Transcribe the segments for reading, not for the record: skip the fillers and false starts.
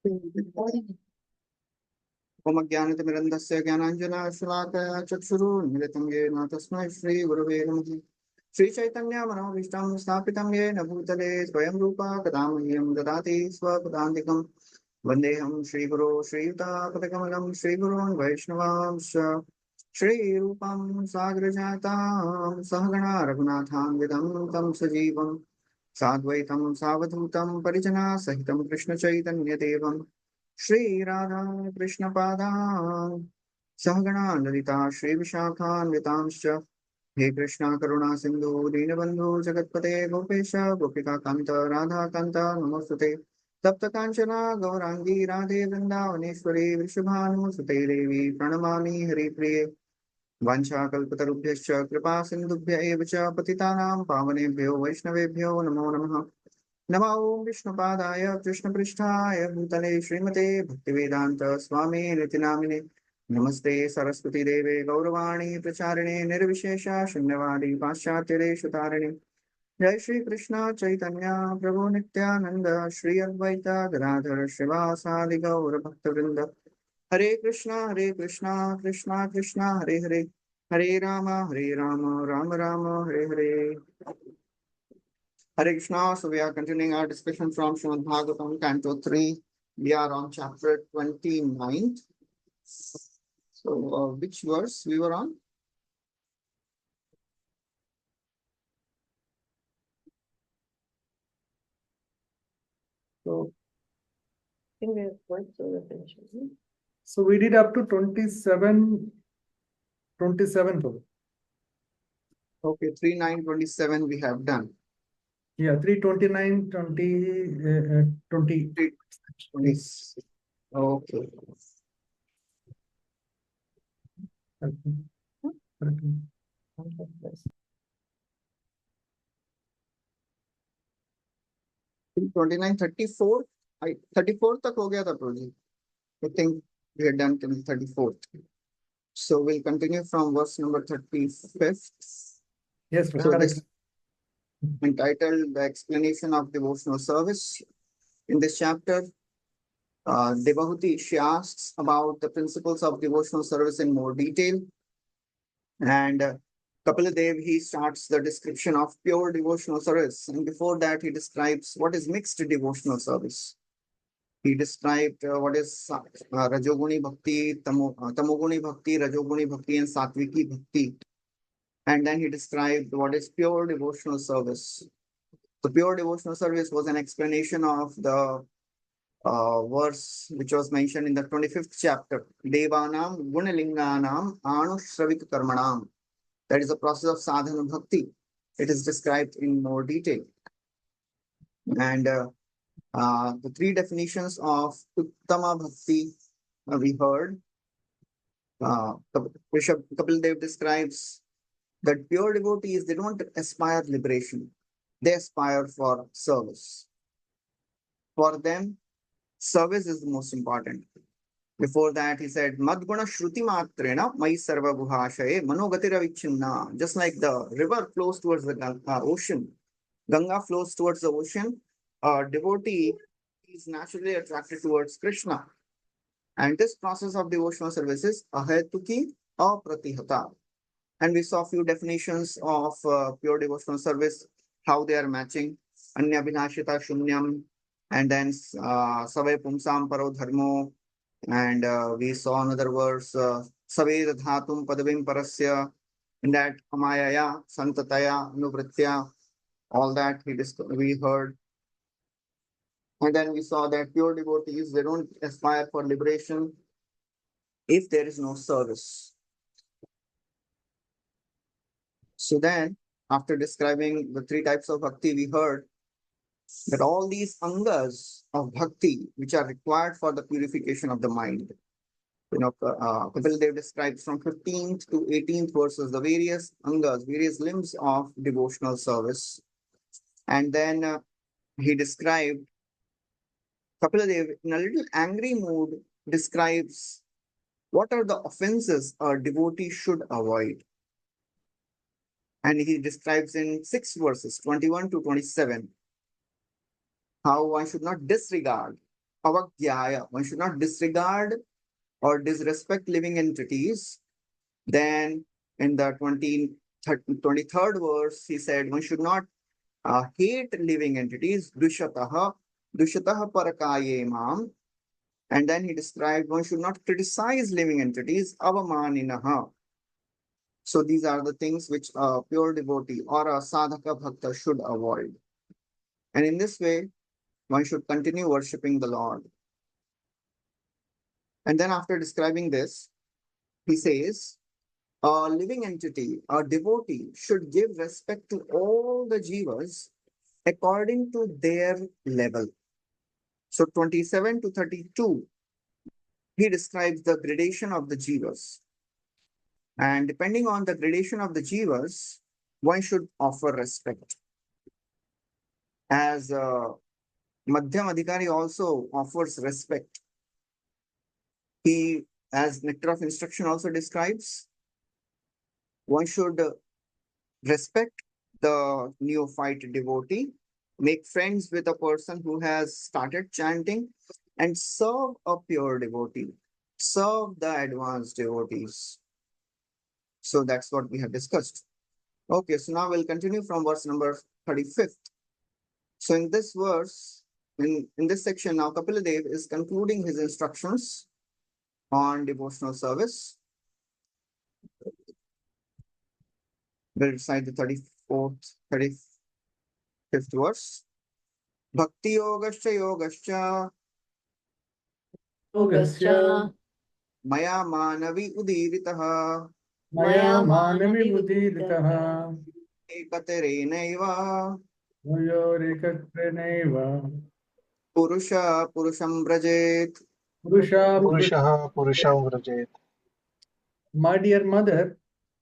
ओम ज्ञानतिमिरन्दस्य ज्ञानाञ्जनशलाकया चक्षुरुन्मिलितं येन तस्मै श्रीगुरवे नमः। श्रीचैतन्यमनोभीष्टं स्थापितं येन भूतले स्वयं रूपा कदा मह्यं ददाति स्वपदान्तिकं। वन्देऽहं श्रीगुरो श्रीयुतापदकमलं श्रीगुरोन् वैष्णवांश्च श्रीरूपं साग्रजातां सहगणा रघुनाथान्वितं तं सजीवं साद्वैतं सावधूतं परिजनासहितं कृष्णचैतन्यदेवं श्री राधा कृष्ण पादान् सहगणा ललिता श्री विशाखान्वितांश्च हे कृष्णा करुणा सिंधु दीनबंधु जगतपते गोपेश गोपिका कांत राधा कांत नमोस्तुते तप्त कांचना गौरांगी राधे वृंदावनेश्वरी वृषभानुसुते देवी प्रणमामि हरिप्रिये वाञ्छाकल्पतरुभ्यश्च कृपा सिन्धुभ्य एव च पतितानां पावनेभ्यो वैष्णवेभ्यो नमो नमः। नमो ओं विष्णुपादाय कृष्णपृष्ठाय भूतले श्रीमते भक्तिवेदांत स्वामी नितिनामिने नमस्ते सरस्वती देवे गौरवाणी प्रचारिणे निर्विशेष शून्यवादी पाश्चात्यदेशतारिणे जय श्री कृष्ण चैतन्य प्रभु नित्यानंद श्री अद्वैत गदाधर शिवासादि गौर भक्तवृंद हरे Krishna Krishna Krishna Hare Hare Hare Ram Ram Ram Hare Hare. Hare Krishna. So we are continuing our discussion from Srimad Bhagavatam, Canto 3. We are on chapter 29. So which verse we were on? So, I think we have worked through the finish. So we did up to 27. okay, 3, 9, 27 we have done. Yeah, 329, 20. 20. Okay. Till 29, 34. 34 तक हो गया था प्रोजी. I think we are done till 34th. So we'll continue from verse number 35th. Yes, So correct. this entitled The Explanation of Devotional Service. In this chapter, Devahuti, she asks about the principles of devotional service in more detail. And Kapila he starts the description of pure devotional service. And before that, he describes what is mixed devotional service. He described what is Rajoguni Bhakti, Tamoguni Bhakti, Rajoguni Bhakti, and Satviki Bhakti. And then he described what is pure devotional service. The pure devotional service was an explanation of the verse which was mentioned in the 25th chapter. Devanam Gunalinganam Anushravik Karmanam. That is the process of sadhana bhakti. It is described in more detail. And the three definitions of Uttama Bhakti we heard. Kapil Dev describes that pure devotees, they don't aspire liberation. They aspire for service. For them, service is the most important. Before that, he said, Madguna Shruti Matrena Mai Sarva Guhashaye Manogatira Vichinna. Just like the river flows towards the ocean, Ganga flows towards the ocean, a devotee is naturally attracted towards Krishna. And this process of devotional service is ahetuki apratihata. And we saw a few definitions of pure devotional service, how they are matching. Anya Vinashita Shunyam, and then Savay Pumsam Paro Dharmo. And we saw another verse, Saved Dhatum Padavim Parasya, in that Amayaya, Santataya, Nuvritya, all that we heard. And then we saw that pure devotees, they don't aspire for liberation if there is no service. So then, after describing the three types of bhakti, we heard that all these angas of bhakti, which are required for the purification of the mind, Kapil Dev describes from 15th to 18th verses the various angas, various limbs of devotional service. And then he described, Kapil Dev, in a little angry mood, describes what are the offenses a devotee should avoid. And he describes in 6 verses, 21 to 27, how one should not disregard avagyaya. One should not disregard or disrespect living entities. Then in the 23rd verse, he said one should not hate living entities. Dushataha parakaye mam. And then he described one should not criticize living entities. Avamaninaha. So these are the things which a pure devotee or a sadhaka bhakta should avoid. And in this way, one should continue worshipping the Lord. And then after describing this, he says, a living entity, a devotee, should give respect to all the jivas according to their level. So 27 to 32, he describes the gradation of the jivas. And depending on the gradation of the jivas, one should offer respect. As Madhyam Adhikari also offers respect. He, as Nectar of Instruction also describes, one should respect the neophyte devotee, make friends with a person who has started chanting, and serve a pure devotee, serve the advanced devotees. So that's what we have discussed. Okay, so now we'll continue from verse number 35th. So in this verse, in this section now, Kapila Dev is concluding his instructions on devotional service. We'll recite the 34th, 35th verse. Bhakti yogascha yogascha Yogasya maya manavi udiritaha maya manavi buddhiritaha ekaterenaiva vayorikatrenaiva purusha purusham vrajet. purusha पुरुषः पुरुषं व्रजेत्. My dear mother,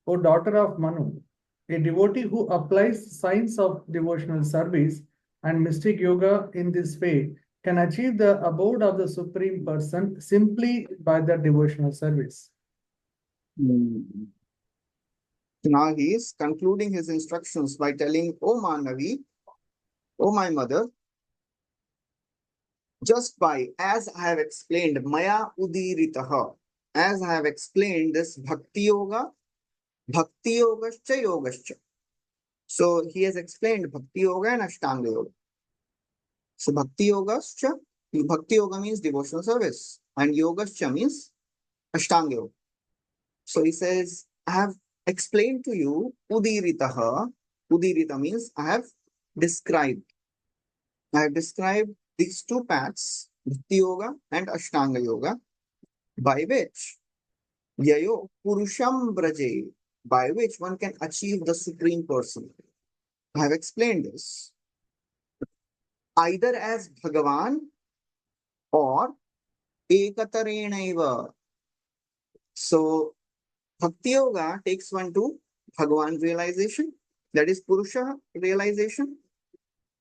O daughter of Manu, a devotee who applies science of devotional service and mystic yoga in this way can achieve the abode of the Supreme Person simply by the devotional service. So now he is concluding his instructions by telling, O Manavi, O my mother, just by, as I have explained, Maya Udiritaha, as I have explained this Bhakti Yoga, Bhakti Yogascha Yogascha. So he has explained Bhakti Yoga and Ashtanga Yoga. So Bhakti Yogascha, Bhakti Yoga means devotional service, and Yogascha means Ashtanga Yoga. So he says, I have explained to you Udiritaha. Udirita means I have described. I have described these two paths, Bhakti Yoga and Ashtanga Yoga, by which Yayo Purusham Braje, by which one can achieve the Supreme Person. I have explained this. Either as Bhagavan or Ekatarenaiva. So Bhakti Yoga takes one to Bhagavan realization, that is Purusha realization,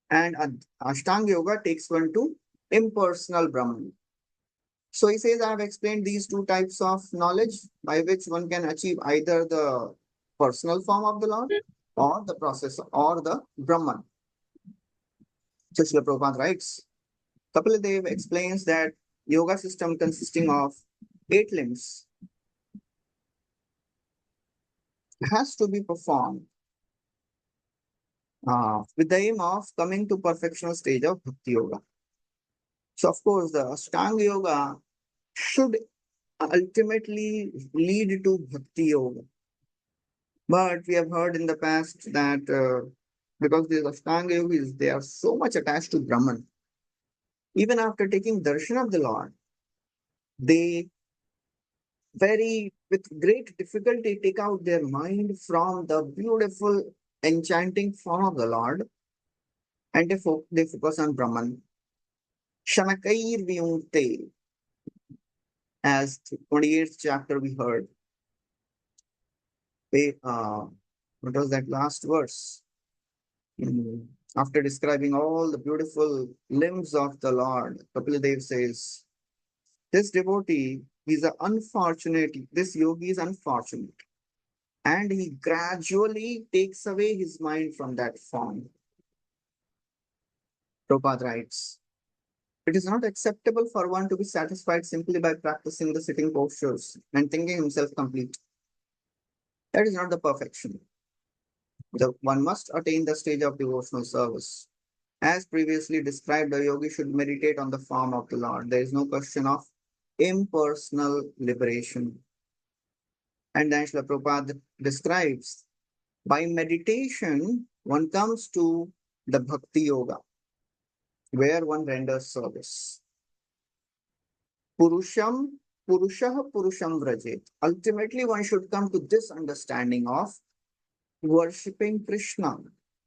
and Ashtanga Yoga takes one to impersonal Brahman. So he says, I have explained these two types of knowledge by which one can achieve either the personal form of the Lord or the process or the Brahman. So Srila Prabhupada writes, Kapila Dev explains that yoga system consisting of 8 limbs has to be performed with the aim of coming to perfectional stage of Bhakti Yoga. So of course, the Ashtanga Yoga should ultimately lead to Bhakti Yoga. But we have heard in the past that because these Ashtanga Yogis, they are so much attached to Brahman. Even after taking darshan of the Lord, they with great difficulty take out their mind from the beautiful enchanting form of the Lord and they focus on Brahman. Shanakair Vyunkte, as 28th chapter we heard. What was that last verse? After describing all the beautiful limbs of the Lord, Kapila Dev says, this devotee is unfortunate, this yogi is unfortunate, and he gradually takes away his mind from that form. Prabhupada writes, It is not acceptable for one to be satisfied simply by practicing the sitting postures and thinking himself complete. That is not the perfection. One must attain the stage of devotional service. As previously described, the yogi should meditate on the form of the Lord. There is no question of impersonal liberation. And then Srila Prabhupada describes, by meditation, one comes to the Bhakti Yoga, where one renders service. Purusham, Purushah Purusham Vrajet. Ultimately, one should come to this understanding of worshipping Krishna.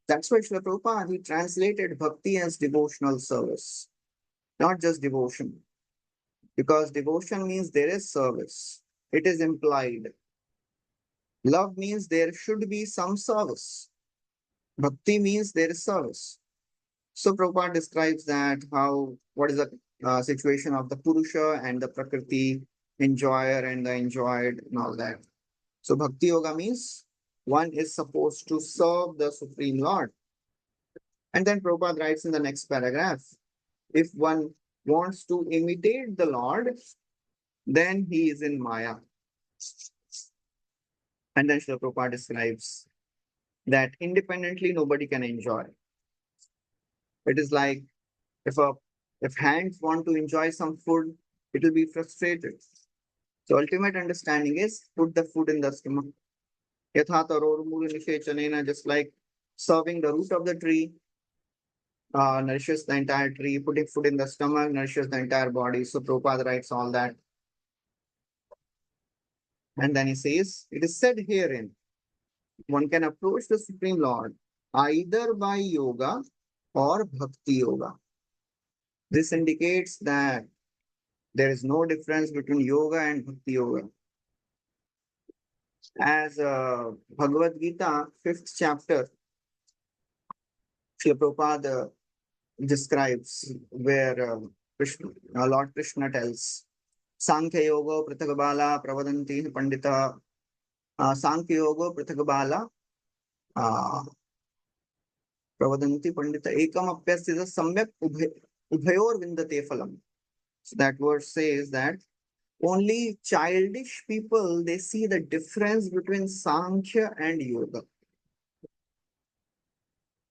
That's why Srila Prabhupada, he translated bhakti as devotional service, not just devotion. Because devotion means there is service. It is implied. Love means there should be some service. Bhakti means there is service. So Prabhupada describes that what is the situation of the Purusha and the Prakriti, enjoyer and the enjoyed and all that. So Bhakti Yoga means one is supposed to serve the Supreme Lord. And then Prabhupada writes in the next paragraph, if one wants to imitate the Lord, then he is in Maya. And then Srila Prabhupada describes that independently nobody can enjoy. It is like if hands want to enjoy some food, it will be frustrated. So ultimate understanding is put the food in the stomach. Yatha taror mula nishechanena, just like serving the root of the tree nourishes the entire tree, putting food in the stomach nourishes the entire body. So Prabhupada writes all that. And then he says, it is said herein, one can approach the Supreme Lord either by yoga or bhakti yoga. This indicates that there is no difference between yoga and bhakti yoga. As Bhagavad Gita, 5th chapter, Srila Prabhupada describes where Lord Krishna tells, Sankhya Yoga Prithagabala Pravadanti Pandita Sankhya Yoga Prithagabala Pravadanti Pandita Ekam Apyasya Samyak Ubhayor Vindate Phalam. So that verse says that only childish people, they see the difference between Sankhya and Yoga.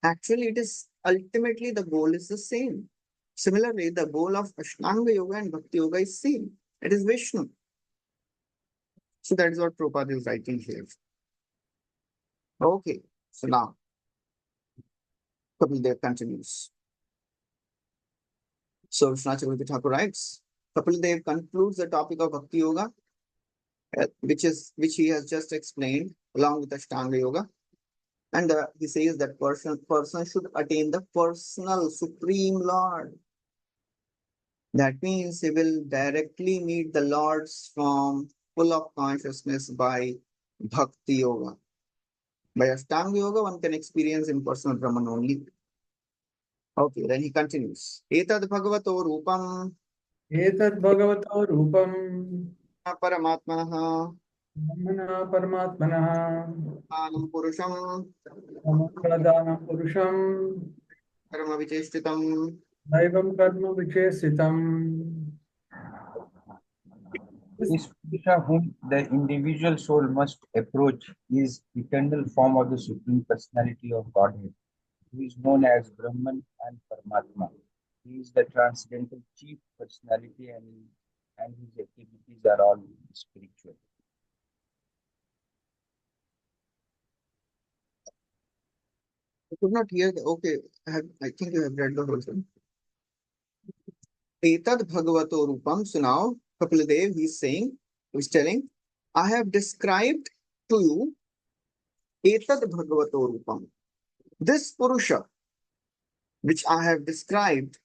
Actually, it is ultimately the goal is the same. Similarly, the goal of Ashtanga Yoga and Bhakti Yoga is same. It is Vishnu. So that is what Prabhupada is writing here. Okay, so now Kapil Dev continues. So Vishwanath Chakravarti Thakur writes, Kapil Dev concludes the topic of Bhakti Yoga, which he has just explained along with Ashtanga Yoga. And he says that person should attain the personal Supreme Lord. That means he will directly meet the Lord's form full of consciousness by Bhakti Yoga. By Ashtanga Yoga, one can experience impersonal Brahman only. Okay, then he continues. Etad Bhagavato Rupam Etad Bhagavato Rupam Paramatmanaha Brahmana Paramatmanaha Anam Purusham Pradana Purusham Karma Vicheshtitam. Vaibhav Karma Vichesitam. This Purusha whom the individual soul must approach is eternal form of the Supreme Personality of Godhead, who is known as Brahman and Paramatma. He is the transcendental chief personality and his activities are all spiritual. I could not hear the, okay, I think you have read the whole thing. Etad Bhagavato Rupam. So now Kapil Dev, he's telling, I have described to you Etad Bhagavato Rupam. This Purusha, which I have described,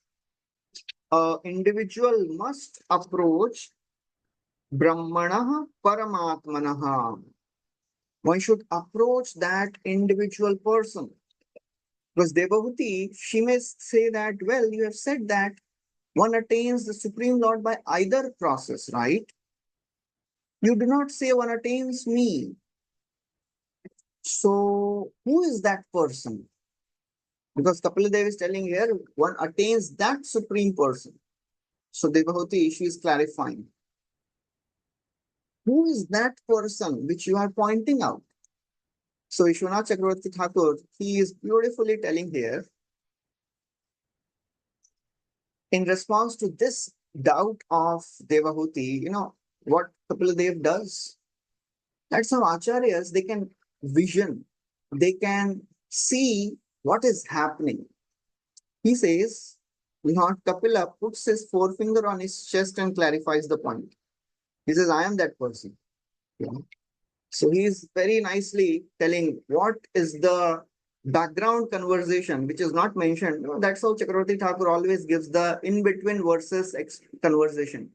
an individual must approach Brahmanaha Paramatmanaha. One should approach that individual person. Because Devabhuti, she may say that, well, you have said that one attains the Supreme Lord by either process, right? You do not say one attains me. So, who is that person? Because Kapila Dev is telling here, one attains that Supreme Person. So Devahoti, she is clarifying. Who is that person which you are pointing out? So Vishwanath Chakravarti Thakur, he is beautifully telling here, in response to this doubt of Devahuti, what Kapila does? That's how acharyas, they can vision, they can see what is happening. He says, Lord Kapila puts his forefinger on his chest and clarifies the point. He says, I am that person. So he is very nicely telling what is the background conversation, which is not mentioned. That's how Chakravarti Thakur always gives the in-between verses conversation.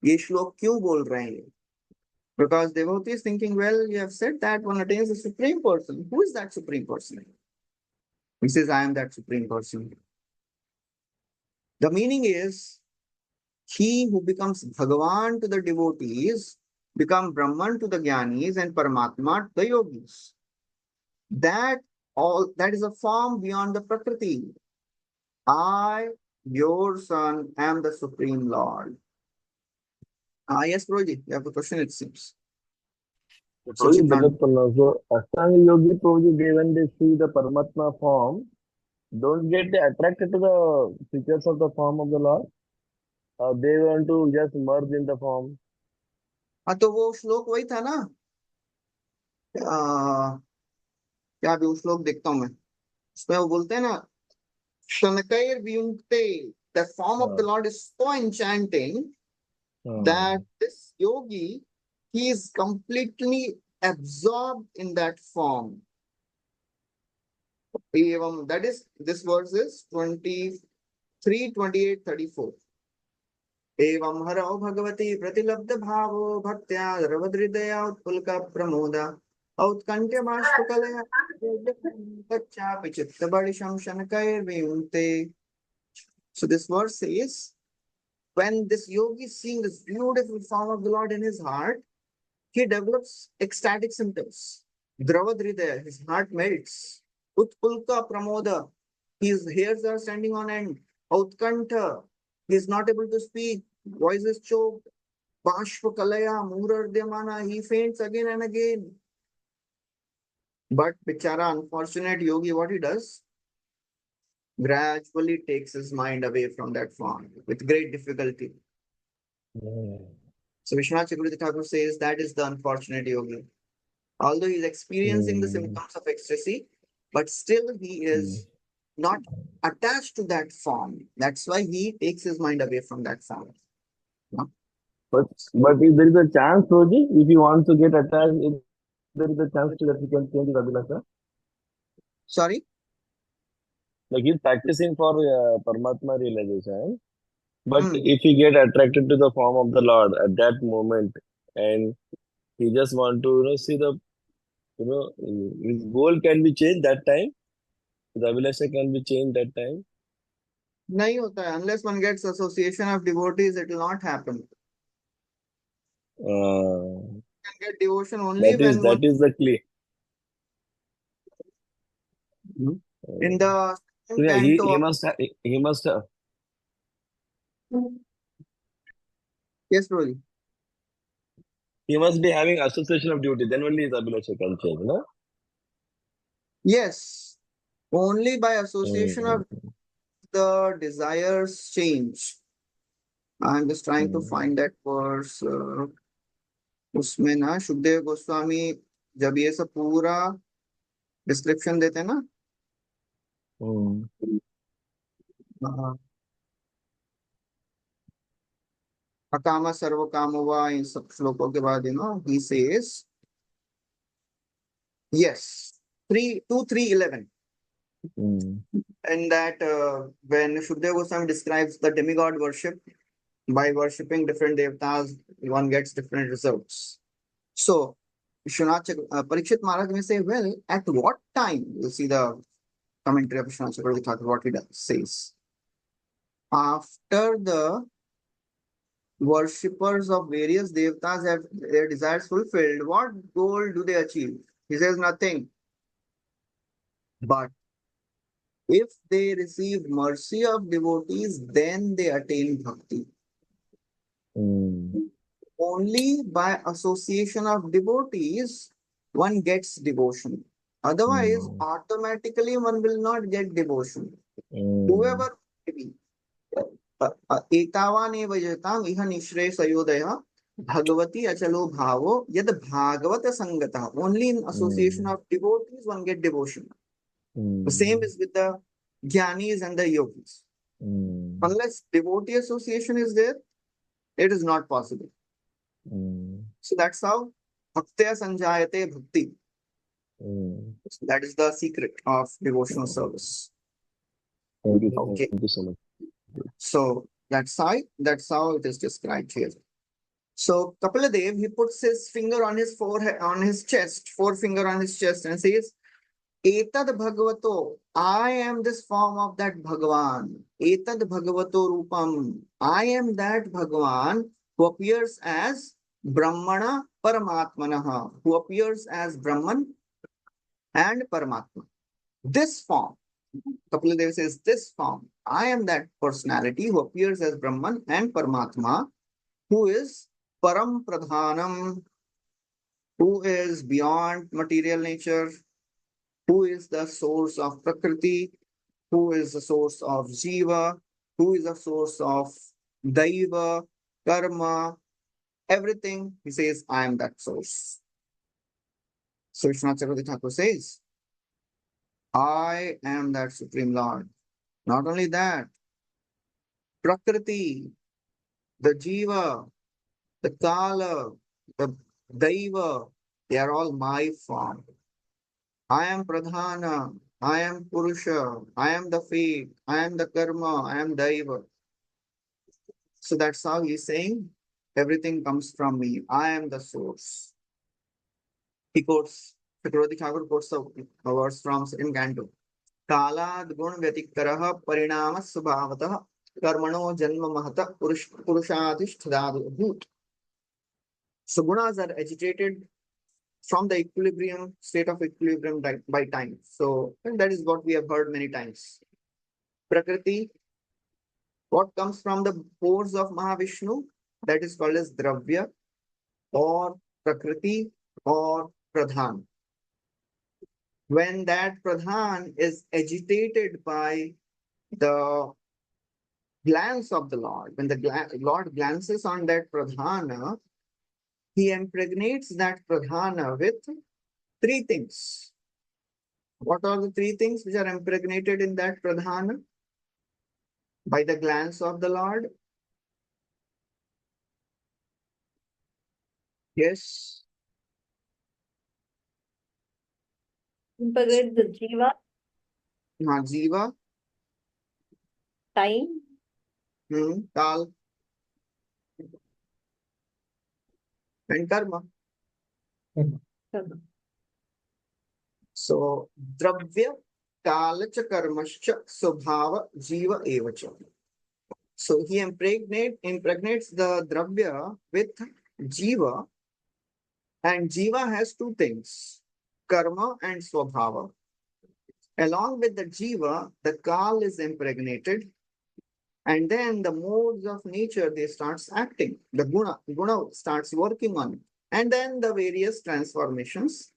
Ye shlok kyun bol rahe hain? Because Devotee is thinking, well, you have said that one attains the Supreme Person. Who is that Supreme Person? He says, I am that Supreme Person. The meaning is, he who becomes Bhagavan to the devotees, become Brahman to the Jnanis and Paramatma to the yogis. That is a form beyond the Prakriti. I, your son, am the Supreme Lord. Yes, Prabhuji, you have a question, it seems. Prabhuji, Sachitnand. so Ashtanga Yogi Prabhuji, when they see the Paramatma form, don't get attracted to the features of the form of the Lord? They want to just merge in the form. हाँ तो वो श्लोक वही था ना, क्या भी वो श्लोक देखता हूँ मैं, उसमें वो बोलते हैं ना, Shanakair Vyunkte, the form of the Lord is so enchanting that this yogi, he is completely absorbed in that form. That is, this verse is 23, 28, 34. Evam harao bhagavati pratilabdha bhavo bhaktya ravadridaya utpulka pramoda outkantya bhashpakalaya kacha pichitta badisham shanakair vyunkte. So this verse says, when this yogi is seeing this beautiful form of the Lord in his heart, he develops ecstatic symptoms. Dravadridaya, his heart melts. Utpulka pramoda, his hairs are standing on end. Outkantha, he is not able to speak. Voice is choked. Bashpakalaya, Murardhyamana, he faints again and again. But Bichara, unfortunate yogi, what he does? Gradually takes his mind away from that form with great difficulty. So Vishwanath Chakravarti Thakur says that is the unfortunate yogi. Although he is experiencing the symptoms of ecstasy, but still he is not attached to that form. That's why he takes his mind away from that form. But if there is a chance, Prabhuji, if you want to get attached, if there is a chance that you can change the Abhilasha. Sorry? Like he's practicing for Paramatma realization. But if he get attracted to the form of the Lord at that moment, and he just want to see the his goal can be changed that time. The Abhilasha can be changed that time. Nahi hota hai. Unless one gets association of devotees, it will not happen. You can get devotion only when that is the clear. in the Yeah, canto. he must have. Yes, Rohit. He must be having association of duty. Then only his Abhilasha can change, no? Yes. Only by association of the desires change. I'm just trying to find that verse. उसमें ना शुभदेव गोस्वामी जब ये सब पूरा description देते हैं ना, अकामा सर्व काम हुआ, इन सब श्लोकों के बाद he says, yes, 3:2, 3:11. And that when Shukdev Goswami describes the demigod worship, by worshipping different devatas, one gets different results. So, Parikshit Maharaj may say, well, at what time? You'll see the commentary of Vishwanath Chakravarti Thakur, what he says. After the worshippers of various devatas have their desires fulfilled, what goal do they achieve? He says nothing. But if they receive mercy of devotees, then they attain bhakti. Only by association of devotees one gets devotion. Otherwise, automatically one will not get devotion. Whoever may be. एतावानेव यताम् इह निःश्रेयसयोदयः भगवती अचलो भावो यद Bhagavat संगतः. Only in association of devotees one get devotion. The same is with the jnanis and the yogis. Unless devotee association is there, it is not possible. So that's how bhaktya sanjayate bhakti. So that is the secret of devotional service. Okay. Thank you so much. So that's how it is described here. So Kapaladev, he puts his finger on his forehead, on his chest, forefinger on his chest, and says, Etad Bhagavato, I am this form of that Bhagavan. Etad Bhagavato Rupam, I am that Bhagavan who appears as Brahmana Paramatmanaha, who appears as Brahman and Paramatma. This form, Kapaladev says, this form, I am that personality who appears as Brahman and Paramatma, who is Param Pradhanam, who is beyond material nature, who is the source of Prakriti, who is the source of Jiva, who is the source of Daiva, Karma, everything. He says, I am that source. So Vishwanath Chakravarti Thakur says, I am that Supreme Lord. Not only that, Prakriti, the Jiva, the Kala, the Daiva, they are all my form. I am Pradhana, I am Purusha, I am the fate, I am the Karma, I am Daiva. So that's how he's saying, everything comes from me. I am the source. He quotes, Chakravarti Thakur quotes a verse from in Canto. Kalad gun vyatikkaraha parinama subhavatah karmano janma mahata purushadhisthadadu bhut. So gunas are agitated from the equilibrium, state of equilibrium by time. So and that is what we have heard many times. Prakriti, what comes from the pores of Mahavishnu, that is called as Dravya or Prakriti or Pradhan. When that Pradhan is agitated by the glance of the Lord, when the Lord glances on that Pradhana, he impregnates that Pradhana with three things. What are the three things which are impregnated in that Pradhana by the glance of the Lord? Yes. Integrate the Jiva, Jiva, time, Kal, and Karma. Karma. So, Dravya, Kalacha, Karmascha, Subhava, Jiva, Evacha. So, he impregnates the Dravya with Jiva, and Jiva has two things, Karma and Swabhava. Along with the Jiva, the Kal is impregnated, and then the modes of nature, they starts acting. The Guna starts working on it. And then the various transformations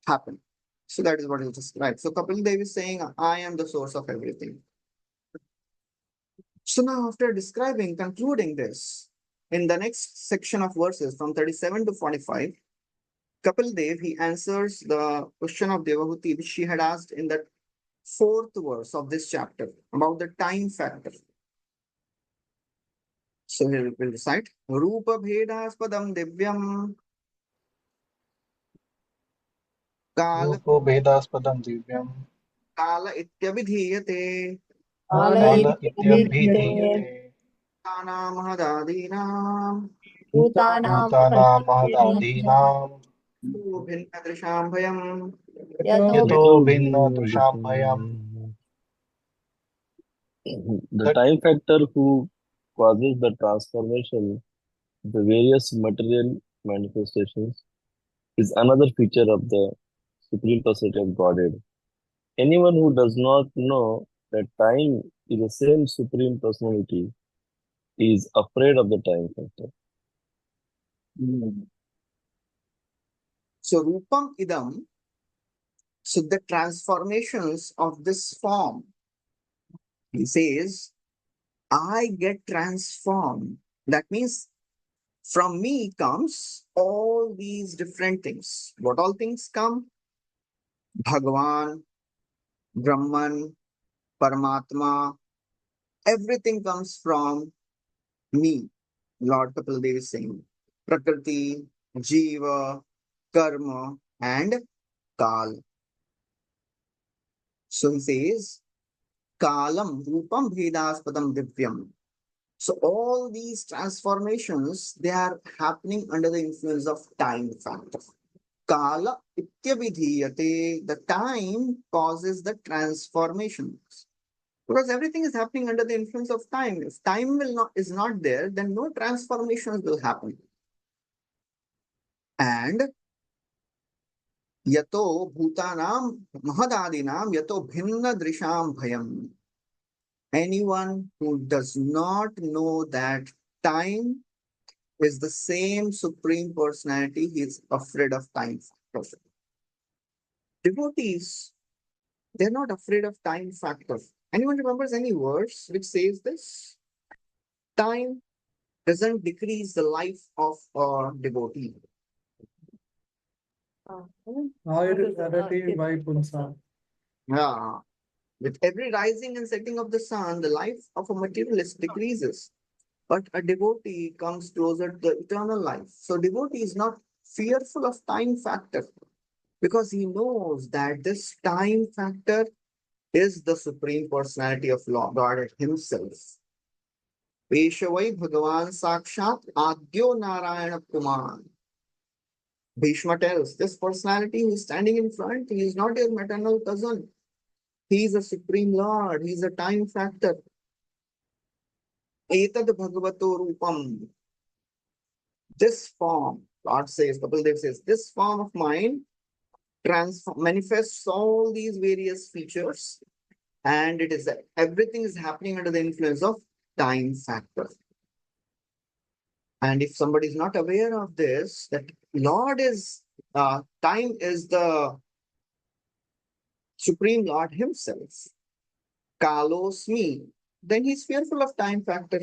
happen. So that is what is described. So Kapil Dev is saying, I am the source of everything. So now after concluding this, in the next section of verses from 37 to 45, Kapil Dev, he answers the question of Devahuti, which she had asked in the fourth verse of this chapter about the time factor. So here we will recite, Rupa Bhedaspadam Divyam Kala रूपो भेदास्पदं दिव्यं Kala Ityabhidhiyate काल आलयित्य इत्यभिधीयते Kana Mahadadinam भूतानां भूतानां महदादीनां Bhinnadrisham Bhayam. यतो यतो भिन्नदृशां भयम्. The time factor who causes the transformation of the various material manifestations is another feature of the Supreme Personality of Godhead. Anyone who does not know that time is the same Supreme Personality is afraid of the time factor. Mm. So Rupam Idam, so the transformations of this form, he says, I get transformed. That means from me comes all these different things. What all things come? Bhagavan, Brahman, Paramatma, everything comes from me. Lord Kapil Dev is saying, Prakriti, Jiva, Karma, and Kal. So he says, Kalam, Rupam, Bhedaspadam, Divyam. So all these transformations, they are happening under the influence of time factor. Kala ityabhidhiyate, the time causes the transformations. Because everything is happening under the influence of time. If time is not there, then no transformations will happen. And yato bhutanam mahadadinam yato bhinna drisham bhayam. Anyone who does not know that time is the same supreme personality, he is afraid of time. Devotees, they're not afraid of time factor. Anyone remembers any verse which says this? Time doesn't decrease the life of a devotee. Ayurvedi Vaibhav. Yeah. With every rising and setting of the sun, the life of a materialist decreases. But a devotee comes closer to the eternal life. So devotee is not fearful of time factor because he knows that this time factor is the supreme personality of Lord God himself. Peshavai Bhagavan Sakshat Adyo Narayana Kumar. Bhishma tells this personality who is standing in front, he is not your maternal cousin. He is a supreme Lord. He is a time factor. Etad Bhagavato Rupam. This form, Lord says, Kapil Dev says, this form of mine manifests all these various features, and it is everything is happening under the influence of time factor. And if somebody is not aware of this, that Lord is time is the Supreme Lord Himself, Kalosmi, then he's fearful of time factor.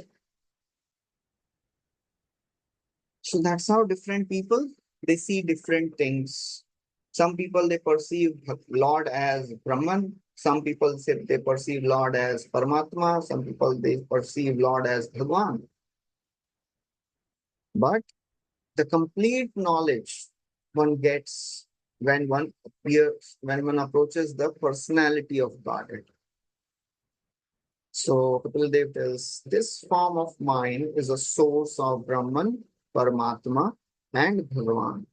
So that's how different people they see different things. Some people they perceive Lord as Brahman. Some people say they perceive Lord as Paramatma. Some people they perceive Lord as Bhagwan. But the complete knowledge one gets when one appears, when one approaches the personality of Godhead. So Kapil Dev tells this form of mine is a source of Brahman, Paramatma, and Bhagavan.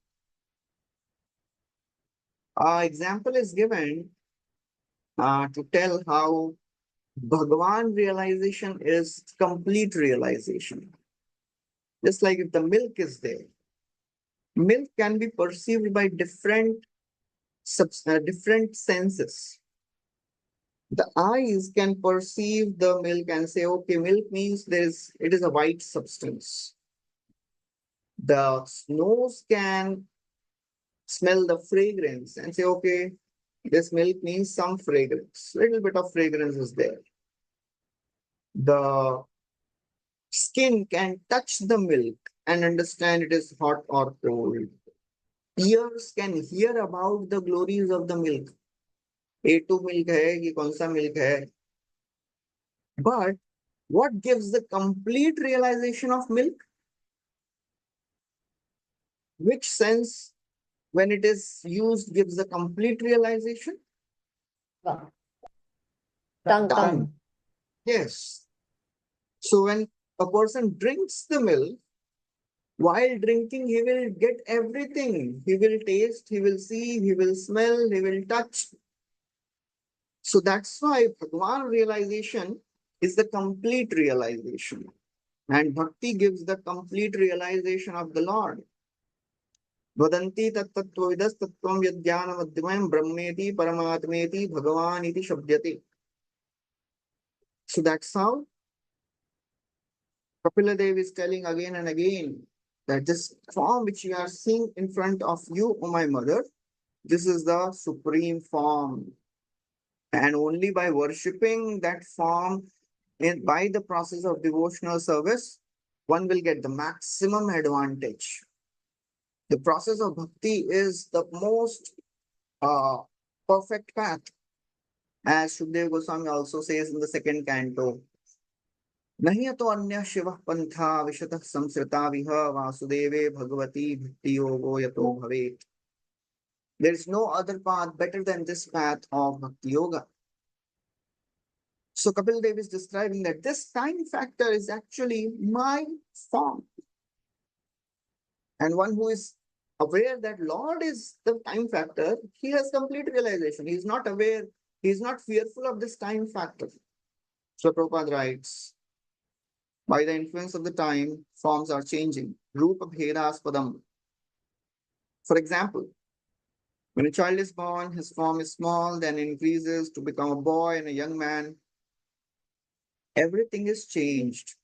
Example is given to tell how Bhagavan realization is complete realization. Just like if the milk is there, milk can be perceived by different senses. The eyes can perceive the milk and say, okay, milk means it is a white substance. The nose can smell the fragrance and say, okay, this milk means some fragrance. Little bit of fragrance is there. The skin can touch the milk and understand it is hot or cold. Ears can hear about the glories of the milk. A2 milk hai, ki kaun sa milk hai. But what gives the complete realization of milk? Which sense, when it is used, gives the complete realization? Tongue. Yes. So when a person drinks the milk, while drinking, he will get everything. He will taste, he will see, he will smell, he will touch. So that's why Bhagwan realization is the complete realization. And Bhakti gives the complete realization of the Lord. Vadanti tattvavidas tattvam yadhyana madhyamam brahmeti paramatmeti bhagavan iti shabdyate. So that's how Kapila Dev is telling again and again that this form which you are seeing in front of you, O my mother, this is the supreme form. And only by worshipping that form by the process of devotional service, one will get the maximum advantage. The process of bhakti is the most perfect path. As Shukdev Goswami also says in the second canto, Nahi to anya shiva pantha vishatah samsrita viha vasudeve bhagavati bhakti yogo yato bhavet. There is no other path better than this path of bhakti yoga. So Kapil Dev is describing that this time factor is actually my form. And one who is aware that Lord is the time factor, he has complete realization. He is not aware, he is not fearful of this time factor. So Prabhupada writes, by the influence of the time, forms are changing. Rupa bhedaspadam. For example, when a child is born, his form is small, then increases to become a boy and a young man. Everything is changed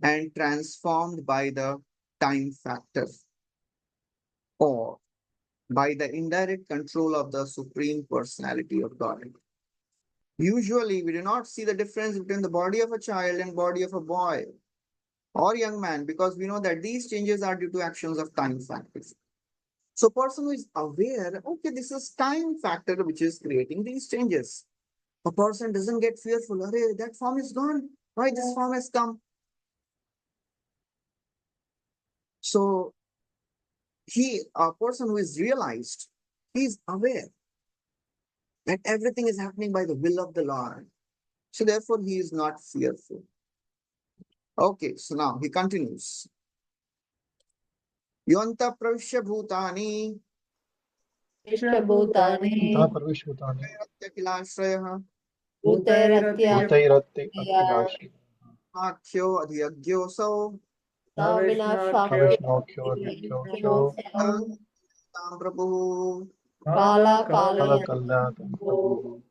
and transformed by the time factor or by the indirect control of the Supreme Personality of God. Usually, we do not see the difference between the body of a child and body of a boy or young man because we know that these changes are due to actions of time factors. So, person who is aware, okay, this is time factor which is creating these changes. A person doesn't get fearful. Arey, that form is gone. Why this form has come? So, a person who is realized, he is aware that everything is happening by the will of the Lord. So therefore, he is not fearful. Okay, so now he continues. Yonta pravishya bhutani Bhutani तथा परविश्रुतानि kilashrayaha Bhutairatya भूतैरत्ति अखिलाश्री akyo adhyagyoso Savinashakya अविष्णोऽख्योऽधिक्योऽख्यो tam prabhu. Kala कलकल्यातं प्रभुः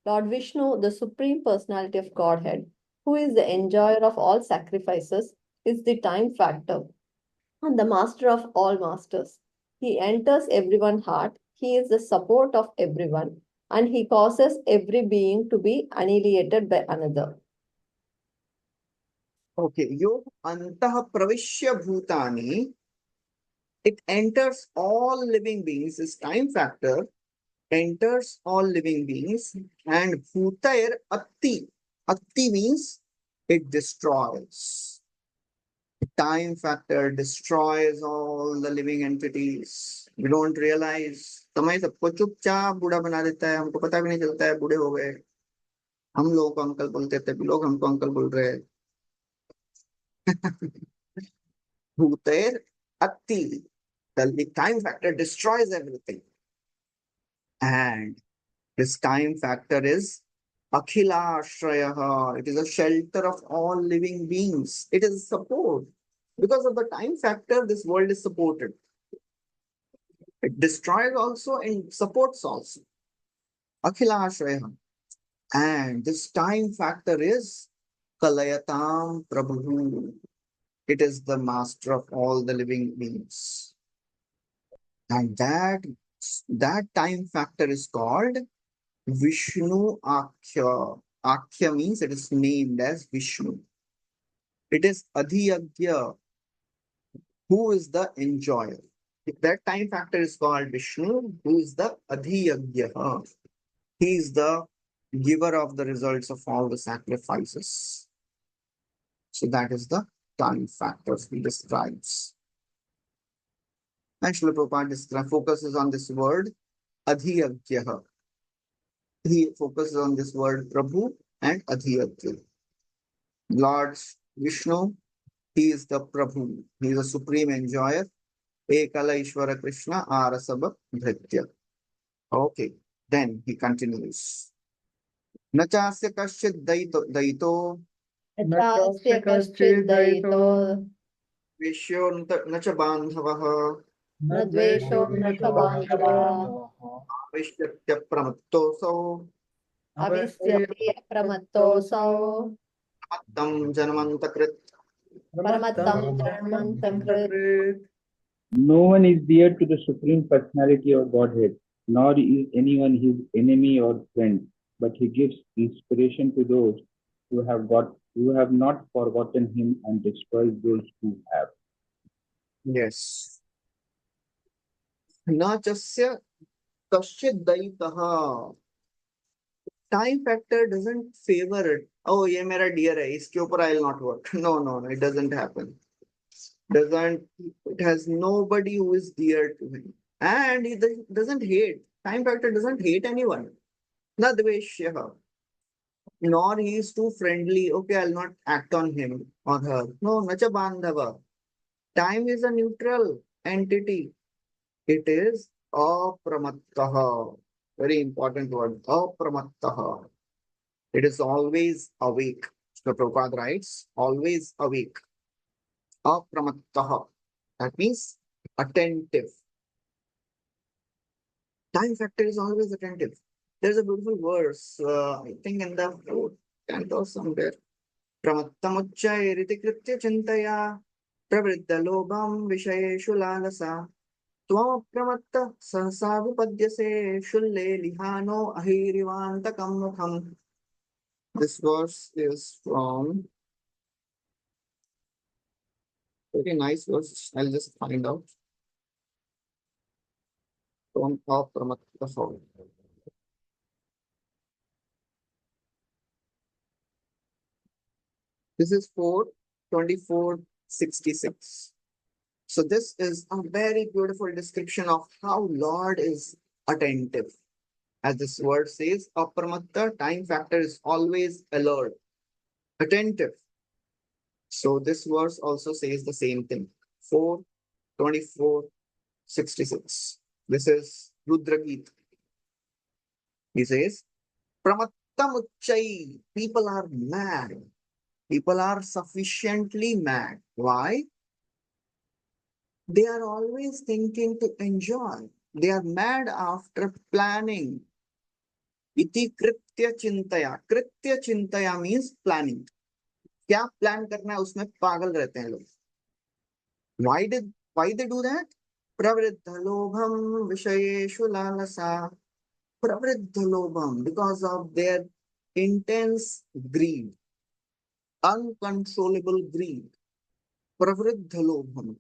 Lord Vishnu, the Supreme Personality of Godhead, who is the enjoyer of all sacrifices, is the time factor and the master of all masters. He enters everyone's heart, he is the support of everyone, and he causes every being to be annihilated by another. Okay, yo antah pravishya bhutani, it enters all living beings, this time factor enters all living beings, and bhutair atti. Atti means it destroys. Time factor destroys all the living entities. We don't realize. समय सबको चुपचाप बूढ़ा बना देता है, हमको पता भी नहीं चलता है बूढ़े हो गए. हम लोगों को अंकल बोलते थे, लोग हमको अंकल बोल रहे हैं. भूतेर atti. The time factor destroys everything. And this time factor is Akhila Ashrayaha. It is a shelter of all living beings. It is support. Because of the time factor, this world is supported. It destroys also and supports also. Akhila Ashrayaha. And this time factor is Kalayatam Prabhu. It is the master of all the living beings. And that time factor is called Vishnu Akhya. Akhya means it is named as Vishnu. It is Adhiyagya, who is the enjoyer. That time factor is called Vishnu, who is the Adhiyagya. He is the giver of the results of all the sacrifices. So that is the time factor he describes. And Srila Prabhupada focuses on this word Adhiyagya. He focuses on this word Prabhu and Adhiyagya. Lord Vishnu, he is the Prabhu. He is the supreme enjoyer. Ekala Ishvara Krishna Arasabha Dhritya. Okay, then he continues. Nachasya kaschid daito Achasya kaschid daito vishyo nacha bandhavaha Nadvesho Nakabandhava vishyatya pramattoso Avisyati Pramatosao attam janamanta krit Paramattam Janman Sankrit. No one is dear to the Supreme Personality of Godhead, nor is anyone his enemy or friend, but he gives inspiration to those who have not forgotten him and destroys those who have. Yes. Na chasya kasyid daitaha. Time factor doesn't favor it. Oh, ये मेरा dear है, इसके ऊपर I'll not work. No, no, no, it doesn't happen. It has nobody who is dear to him. And he doesn't hate. Time factor doesn't hate anyone. Na dveshyaha. Nor he is too friendly. Okay, I'll not act on him or her. No, nacha bandhava. Time is a neutral entity. It is apramattaha. Very important word. Apramattaha. It is always awake. So Prabhupada writes, always awake. Apramattaha. That means attentive. Time factor is always attentive. There's a beautiful verse, I think in the fourth canto somewhere. Pramattamucchairiti kritya chintaya pravriddalobham vishayeshu lalasa त्वमप्रमत्तः सहसा विपद्यसे शुल्ले लिहानो अहिरिवान्तकं मुखम्. This verse is from very nice verse. I'll just find out. From Apramattah. This is 4:24:66. So this is a very beautiful description of how Lord is attentive. As this word says, Apramattah, time factor is always alert, attentive. So this verse also says the same thing. 4:24:66. This is Rudragit. He says, Pramattamuchai. People are mad. People are sufficiently mad. Why? They are always thinking to enjoy. They are mad after planning. Iti kritya chintaya. Kritya chintaya means planning. क्या plan करना है उसमें पागल रहते हैं लोग. Why they do that? Pravriddhalobham vishayeshu lalasa. Pravriddhalobham, because of their intense greed, uncontrollable greed. Pravriddhalobham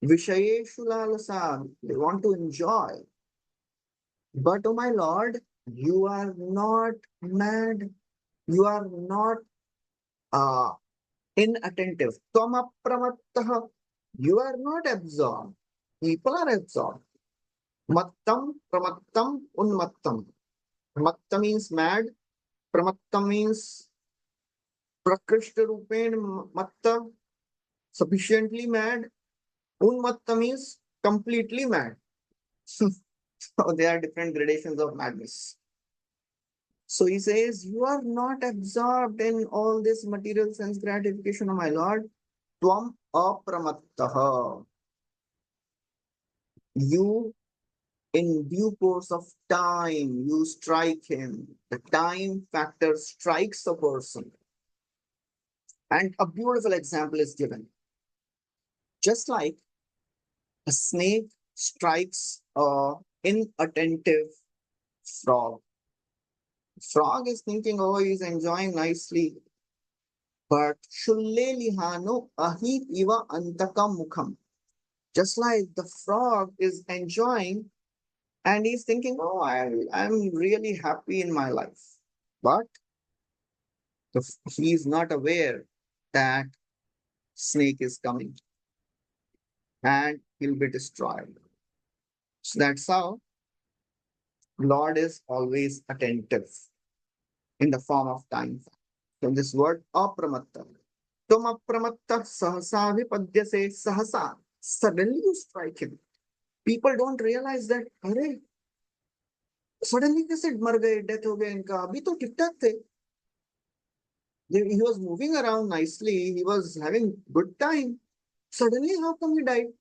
vishayeshu lalasa. They want to enjoy. But oh my Lord, you are not mad. You are not inattentive. Tvamapramattah. You are not absorbed. People are absorbed. Mattam, pramattam, unmattam. Matta means mad. Pramatta means prakrishta rupen matta, sufficiently mad. Unmatta means completely mad. So there are different gradations of madness. So he says, you are not absorbed in all this material sense gratification, of my Lord. Tvam apramattaha. You, in due course of time, you strike him. The time factor strikes a person. And a beautiful example is given. Just like a snake strikes a inattentive frog. Frog is thinking, oh, he's enjoying nicely. But shulle lihano ahi iva antakam mukham. Just like the frog is enjoying and he's thinking, oh, I'm really happy in my life. But he is not aware that snake is coming and he'll be destroyed. So that's how Lord is always attentive in the form of time. So this word apramatta. Tum apramatta sahasa vipadyase sahasa. Suddenly you strike him. People don't realize that, अरे suddenly कैसे मर गए, death हो गया इनका, अभी तो ठीक ठाक थे. He was moving around nicely, he was having good time. Suddenly, how come he died?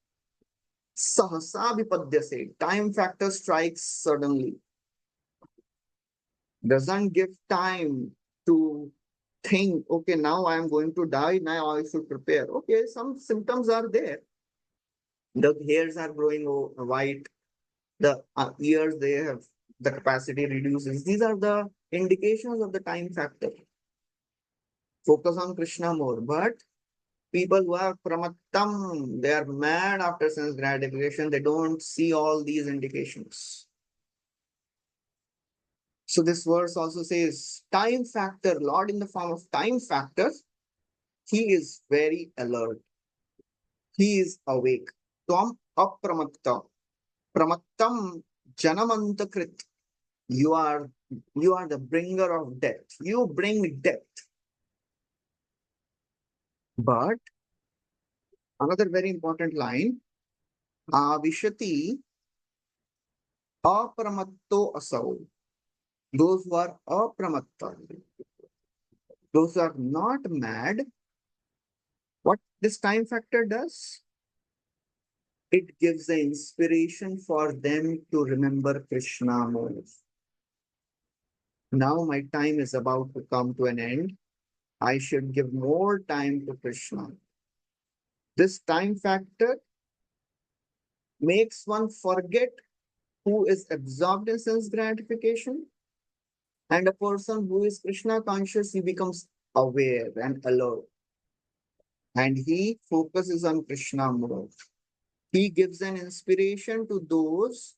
Sahasa vipadyase. Time factor strikes suddenly. Doesn't give time to think, okay, now I am going to die, now I should prepare. Okay, some symptoms are there. The hairs are growing white, the ears, they have the capacity reduces. These are the indications of the time factor. Focus on Krishna more. But people who are pramattam, they are mad after sense gratification, they don't see all these indications. So this verse also says time factor, Lord in the form of time factor, he is very alert. He is awake. Tvam apramatta. Pramattam janamantakrit. You are the bringer of death. You bring death. But another very important line, avishati apramatto asau. Those who are apramatta, those who are not mad, what this time factor does? It gives the inspiration for them to remember Krishna more. Now my time is about to come to an end. I should give more time to Krishna. This time factor makes one forget who is absorbed in sense gratification, and a person who is Krishna conscious, he becomes aware and alert, and he focuses on Krishna more. He gives an inspiration to those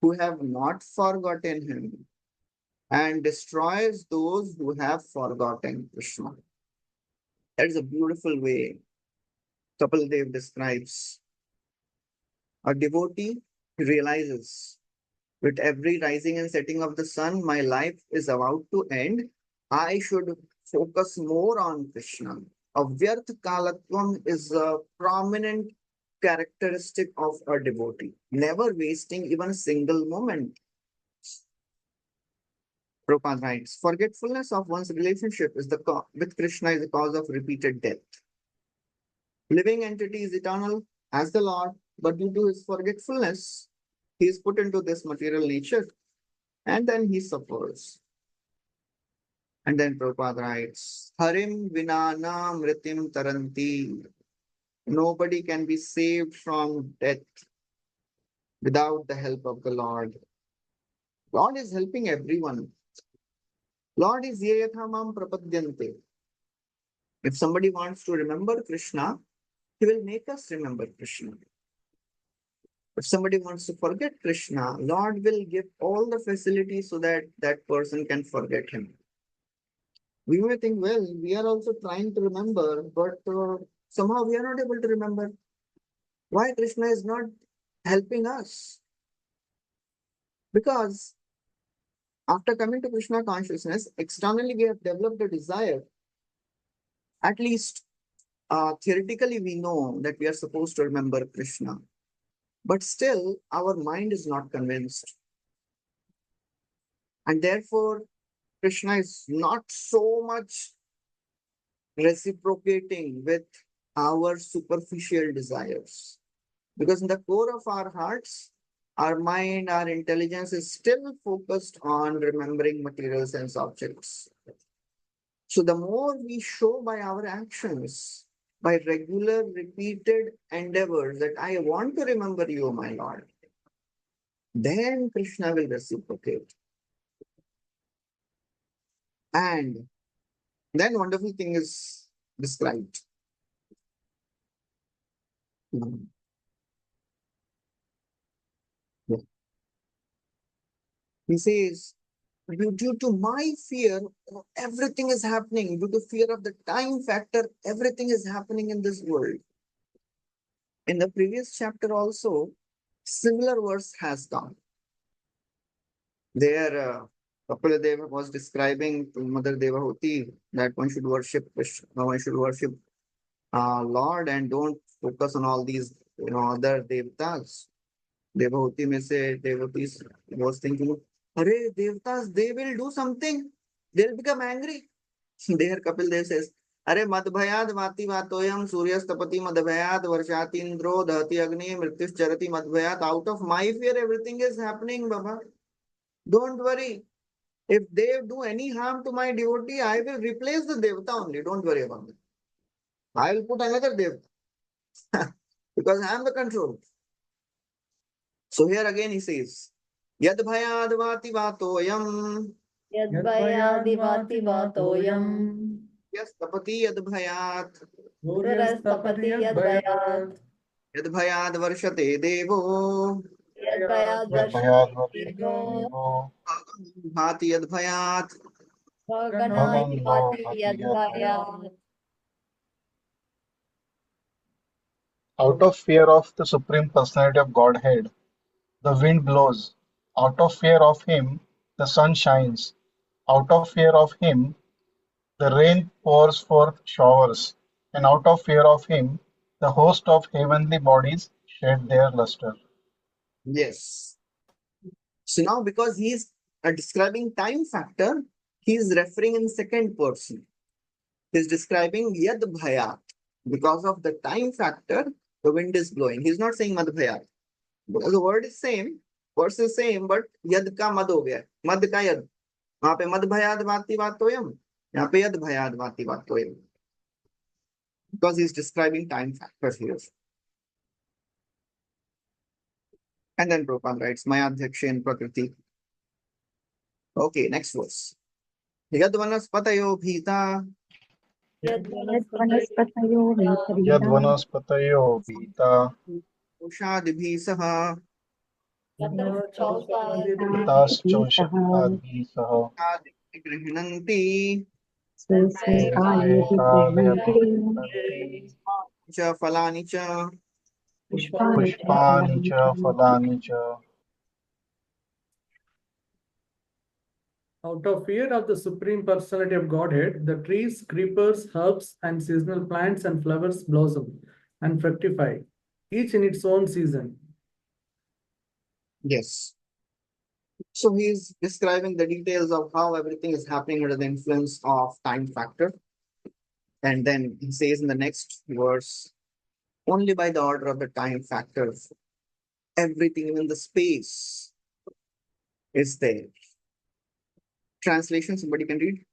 who have not forgotten him and destroys those who have forgotten Krishna. That is a beautiful way Kapil Dev describes. A devotee realizes with every rising and setting of the sun, my life is about to end. I should focus more on Krishna. Avyarth kalatvam is a prominent characteristic of a devotee, never wasting even a single moment. Prabhupada writes, forgetfulness of one's relationship is with Krishna is the cause of repeated death. Living entity is eternal as the Lord, but due to his forgetfulness, he is put into this material nature and then he suffers. And then Prabhupada writes, Harim vinana mritim taranti. Nobody can be saved from death without the help of the Lord. God is helping everyone. Lord is yayathamam prapadyante. If somebody wants to remember Krishna, he will make us remember Krishna. If somebody wants to forget Krishna, Lord will give all the facilities so that that person can forget him. We may think, well, we are also trying to remember, but somehow we are not able to remember. Why Krishna is not helping us? Because after coming to Krishna consciousness, externally we have developed a desire. At least theoretically we know that we are supposed to remember Krishna. But still, our mind is not convinced. And therefore, Krishna is not so much reciprocating with our superficial desires. Because in the core of our hearts, our mind, our intelligence is still focused on remembering material sense objects. So the more we show by our actions, by regular repeated endeavors that I want to remember you, my Lord, then Krishna will reciprocate. And then wonderful thing is described. Yeah. He says, due to my fear, everything is happening. Due to fear of the time factor, everything is happening in this world. In the previous chapter also, similar verse has come. There, Kapila Deva was describing to Mother Devahuti that one should worship Krishna, one should worship Lord and don't focus on all these, other devtas. Devahuti may say, Devahuti was thinking, Arey, devtas, they will do something. They'll become angry. There Kapil Dev says, Arey madbhayad vati vatoyam suryastapati madbhayad varshati indro dhati agni mrityus charati madbhayat. Out of my fear, everything is happening, Baba. Don't worry. If they do any harm to my devotee, I will replace the devata only. Don't worry about it. I will put another devata because I am the control. So here again he says, Yad bhayad vati vatoyam, Yadvayadivati vatoyam. yas tapati yad bhayat, Purastapati yadvayad. yad bhayad varshate devo, Yadvayad Yadbhayad varshati varshate devo. devo bhati yad bhayat. bhavando Vaganadivati bhati yadbhayad. yadvayad. Out of fear of the Supreme Personality of Godhead, the wind blows. Out of fear of him, the sun shines. Out of fear of him, the rain pours forth showers. And out of fear of him, the host of heavenly bodies shed their luster. Yes. So now because he is describing time factor, he is referring in second person. He is describing yad bhayat. Because of the time factor, the wind is blowing. He is not saying mad bhayat. Because the word is same, verse is same, but yad का मद हो गया, मद का यद, वहां पे मद भयाद वाति वातोयम, यहाँ पे यद भयाद वाति वातोयम, because he's describing time factors here. And then Prabhupada writes, Maya Dhakshin Prakriti. Okay, next verse. Yad vanaspatayo bhita, यद्वनस्पतयो Yad विपरीता vanaspatayo pita ushadibhi saha, pitaschoshadhi saha grihnanti, स्वे स्वे स्वे स्वे काले काले विगृह्णन्ति cha falani cha. पुष्पाणि च पुष्पाणि फलानि च च फलानि च. Out of fear of the Supreme Personality of Godhead, the trees, creepers, herbs, and seasonal plants and flowers blossom and fructify, each in its own season. Yes. So he's describing the details of how everything is happening under the influence of time factor. And then he says in the next verse, only by the order of the time factor, everything, even the space, is there. Translation, somebody can read?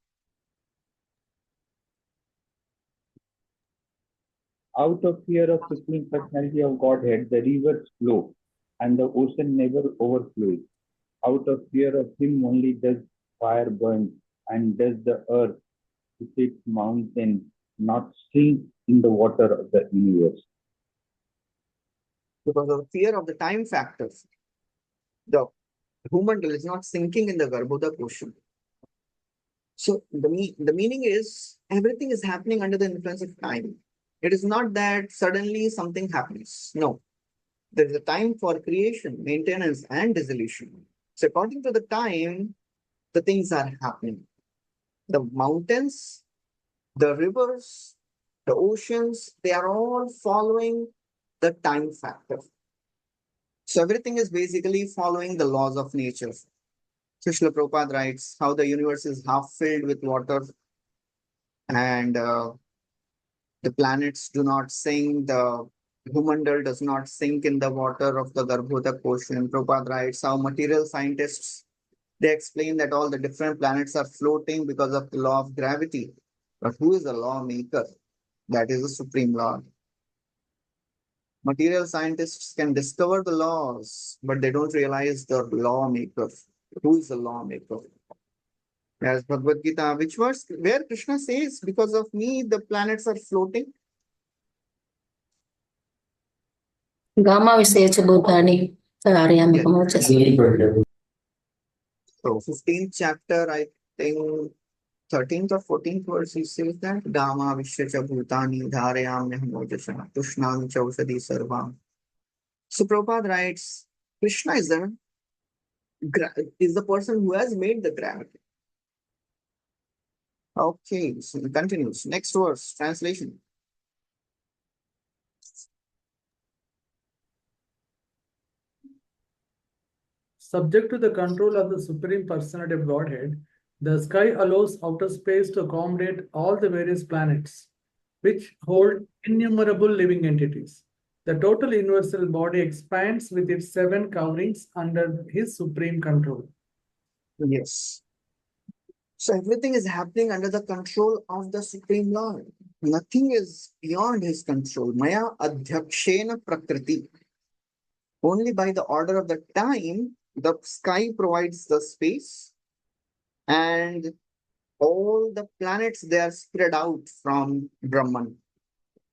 Out of fear of Supreme Personality of Godhead, the rivers flow, and the ocean never overflows. Out of fear of him only does fire burn, and does the earth with its mountain not sink in the water of the universe. Because of the fear of the time factor, the Bhumandal is not sinking in the Garbhodak ocean. So the meaning is everything is happening under the influence of time. It is not that suddenly something happens. No. There is a time for creation, maintenance, and dissolution. So according to the time, the things are happening. The mountains, the rivers, the oceans, they are all following the time factor. So everything is basically following the laws of nature. So Srila Prabhupada writes how the universe is half filled with water and the planets do not sink, the Bhumandal does not sink in the water of the Garbhodak ocean. Prabhupada writes how material scientists, they explain that all the different planets are floating because of the law of gravity. But who is the lawmaker? That is the Supreme Lord. Material scientists can discover the laws, but they don't realize the lawmaker. Who is the lawmaker? As Bhagavad Gita, which verse, where Krishna says, because of me, the planets are floating. Gamma विषये च भूतानि कारयामि Yes. कमोचसि So 15th chapter, I think 13th or 14th verse, he says that Dama Vishyacha Bhutani Dharayam Nehmojasana Tushnam Chausadi Sarvam. So Prabhupada writes, Krishna is the person who has made the gravity. Okay, so it continues. Next verse, translation. Subject to the control of the Supreme Personality of Godhead, the sky allows outer space to accommodate all the various planets, which hold innumerable living entities. The total universal body expands with its 7 coverings under his supreme control. Yes. So everything is happening under the control of the Supreme Lord. Nothing is beyond his control. Maya adhyakshena prakriti. Only by the order of the time, the sky provides the space, and all the planets, they are spread out from Brahman.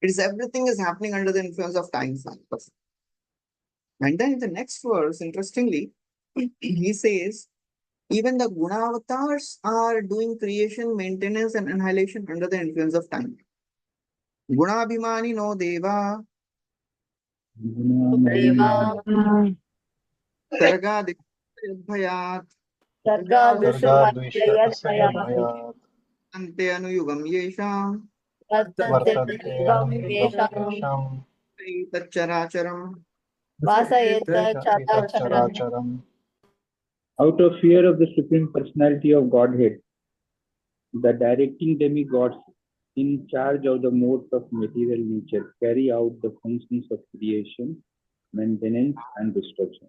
It is everything is happening under the influence of time factor. And then in the next verse, interestingly, he says, even the Gunavatars are doing creation, maintenance, and annihilation under the influence of time. Gunabhimani no deva, Deva, sargadibhayat, Sargadvishyatasya Sargadushapadhyayadhayat, bhayat ante anuyugam yesham, Vartante vartanteyanam Yugam yugam Yesham, yesham tacharacharam. Vasayeta Characharam. characharam. Out of fear of the Supreme Personality of Godhead, the directing demigods in charge of the modes of material nature carry out the functions of creation, maintenance, and destruction.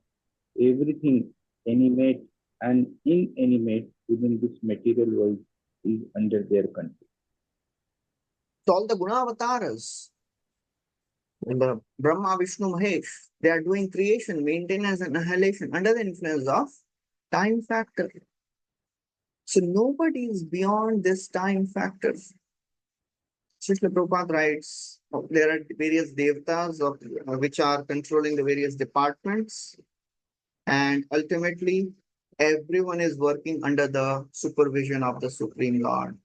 Everything animate and inanimate within this material world is under their control. So all the Gunavataras, and the Brahma, Vishnu, Mahesh, they are doing creation, maintenance, and annihilation under the influence of time factor. So nobody is beyond this time factor. Srila Prabhupada writes, there are various devatas which are controlling the various departments, and ultimately everyone is working under the supervision of the Supreme Lord,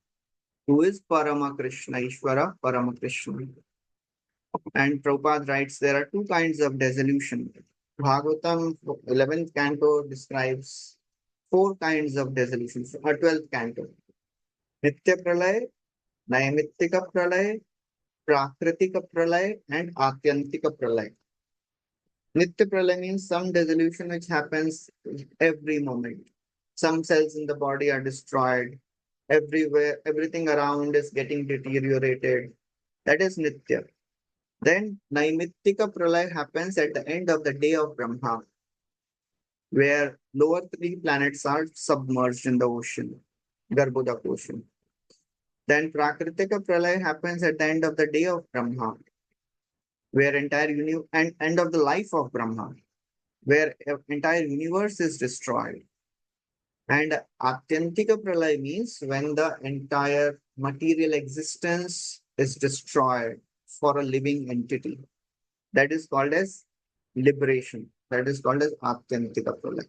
who is Parama Krishna, Ishvara Parama Krishna. And Prabhupada writes there are two kinds of dissolution. Bhagavatam 11th canto describes four kinds of dissolution, 12th canto. Nitya Pralay, Naimittika Pralay, Prakritika Pralay, and Atyantika Pralay. Nitya Pralay means some dissolution which happens every moment. Some cells in the body are destroyed. Everywhere, everything around is getting deteriorated. That is Nitya. Then Naimittika Pralay happens at the end of the day of Brahma, where lower three planets are submerged in the ocean, Garbhodak ocean. Then Prakritika Pralay happens at the end of the day of Brahma, where end of the life of Brahma, where entire universe is destroyed. And Atyantika Pralay means when the entire material existence is destroyed for a living entity. That is called as liberation. That is called as Atyantika Pralay.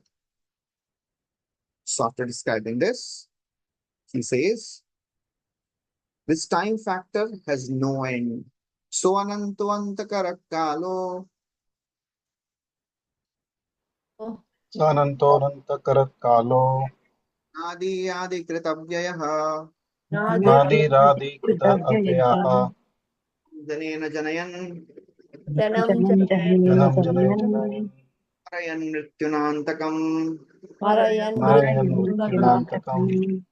So after describing this, he says, this time factor has no end. So anantavantakara Sanantonantakarat kalo adi kritavyayah nadiradi krita avyaha janena janayan Janam janam Janam janayan janayan parayan mrityunantakam. Marayan marayan Mrityunantakam. mrityunantakam.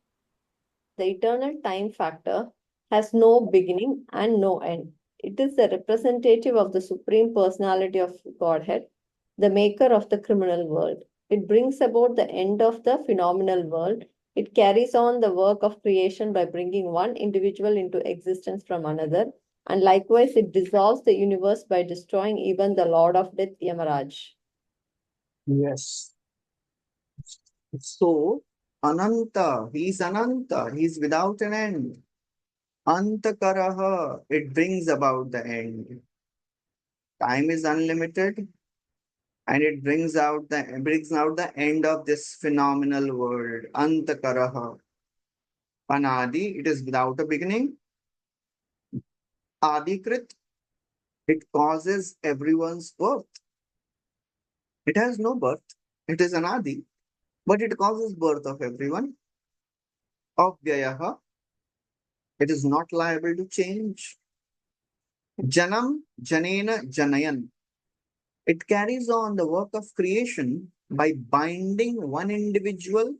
The eternal time factor has no beginning and no end. It is the representative of the Supreme Personality of Godhead, the maker of the criminal world. It brings about the end of the phenomenal world. It carries on the work of creation by bringing one individual into existence from another, and likewise it dissolves the universe by destroying even the Lord of Death, Yamaraj. Yes. So Ananta, he is Ananta, he is without an end. Antakaraha, it brings about the end. Time is unlimited, and it brings out the end of this phenomenal world. Antakaraha. Anadi, it is without a beginning. Adikrit, it causes everyone's birth. It has no birth. It is Anadi, but it causes birth of everyone. Avyayaha, it is not liable to change. Janam, Janena, Janayan. It carries on the work of creation by binding one individual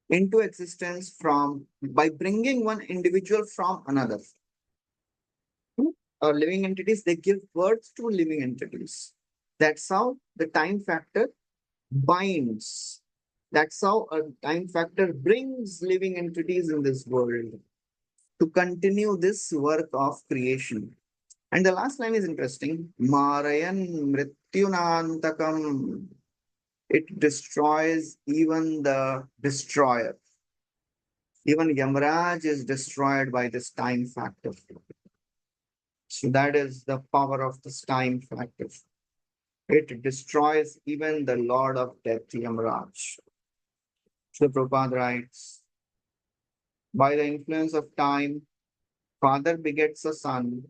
into existence by bringing one individual from another. Living entities, they give birth to living entities. That's how the time factor binds That's how a time factor brings living entities in this world to continue this work of creation. And the last line is interesting. Marayan mrityunantakam. It destroys even the destroyer. Even Yamraj is destroyed by this time factor. So that is the power of this time factor. It destroys even the Lord of Death, Yamraj. So Prabhupada writes, by the influence of time, father begets a son,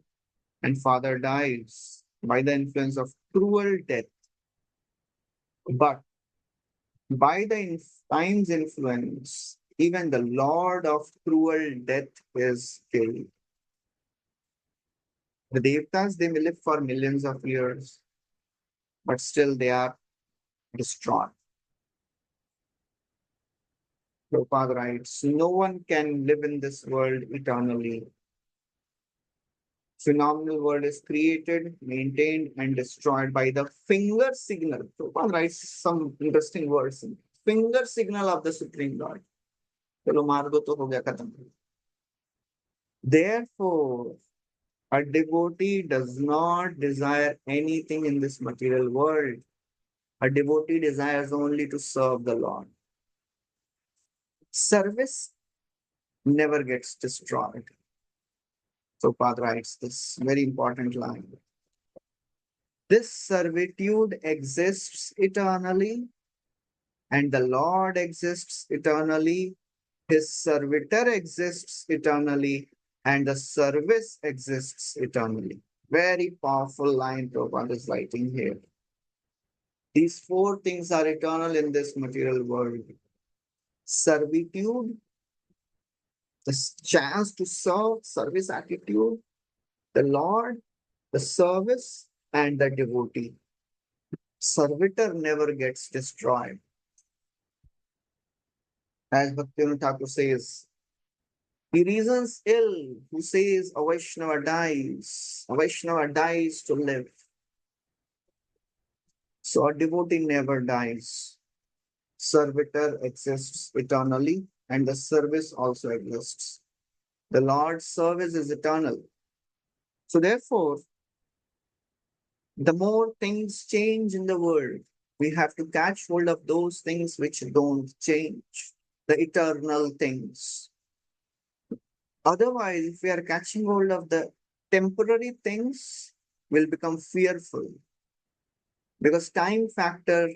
and father dies by the influence of cruel death. But by the time's influence, even the Lord of cruel death is killed. The Devtas, they may live for millions of years, but still they are destroyed. Prabhupada writes, no one can live in this world eternally. Phenomenal world is created, maintained, and destroyed by the finger signal. Prabhupada writes some interesting words. Finger signal of the Supreme Lord. चलो मार दो तो हो गया खत्म. Therefore, a devotee does not desire anything in this material world. A devotee desires only to serve the Lord. Service never gets destroyed. So Prabhupada writes this very important line. This servitude exists eternally, and the Lord exists eternally. His servitor exists eternally, and the service exists eternally. Very powerful line Prabhupada is writing here. These four things are eternal in this material world. Servitude, the chance to serve, service attitude, the Lord, the service, and the devotee. Servitor never gets destroyed. As Bhaktivinoda Thakur says, he reasons ill who says a Vaishnava dies. A Vaishnava dies to live. So a devotee never dies. Servitor exists eternally, and the service also exists. The Lord's service is eternal. So therefore, the more things change in the world, we have to catch hold of those things which don't change, the eternal things. Otherwise, if we are catching hold of the temporary things, we'll become fearful. Because time factor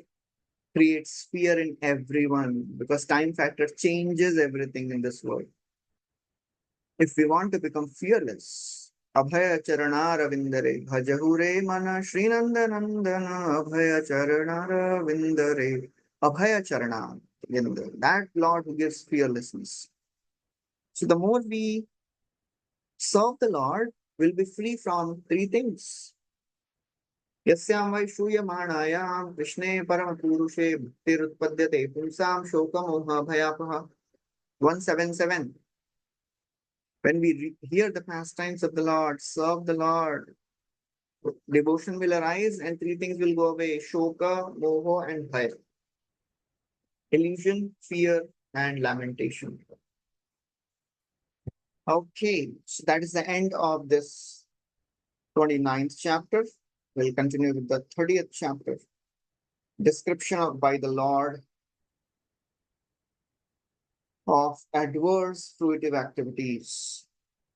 creates fear in everyone, because time factor changes everything in this world. If we want to become fearless, Abhaya Charanara Vindare, Bhajahure Mana Srinanda Nandana, Abhaya Charanara Vindare, Abhaya Charana Vindare, that Lord who gives fearlessness. So the more we serve the Lord, we'll be free from three things. Yasyam vai shuyamānāyām Krishne paramapurushe bhaktirutpadyate punsām shokamoha bhayapaha. 177. When we hear the pastimes of the Lord, serve the Lord, devotion will arise and three things will go away: shoka, moho, and bhaya. Illusion, fear, and lamentation. Okay, so that is the end of this 29th chapter. We'll continue with the 30th chapter. Description of by the Lord of adverse fruitive activities.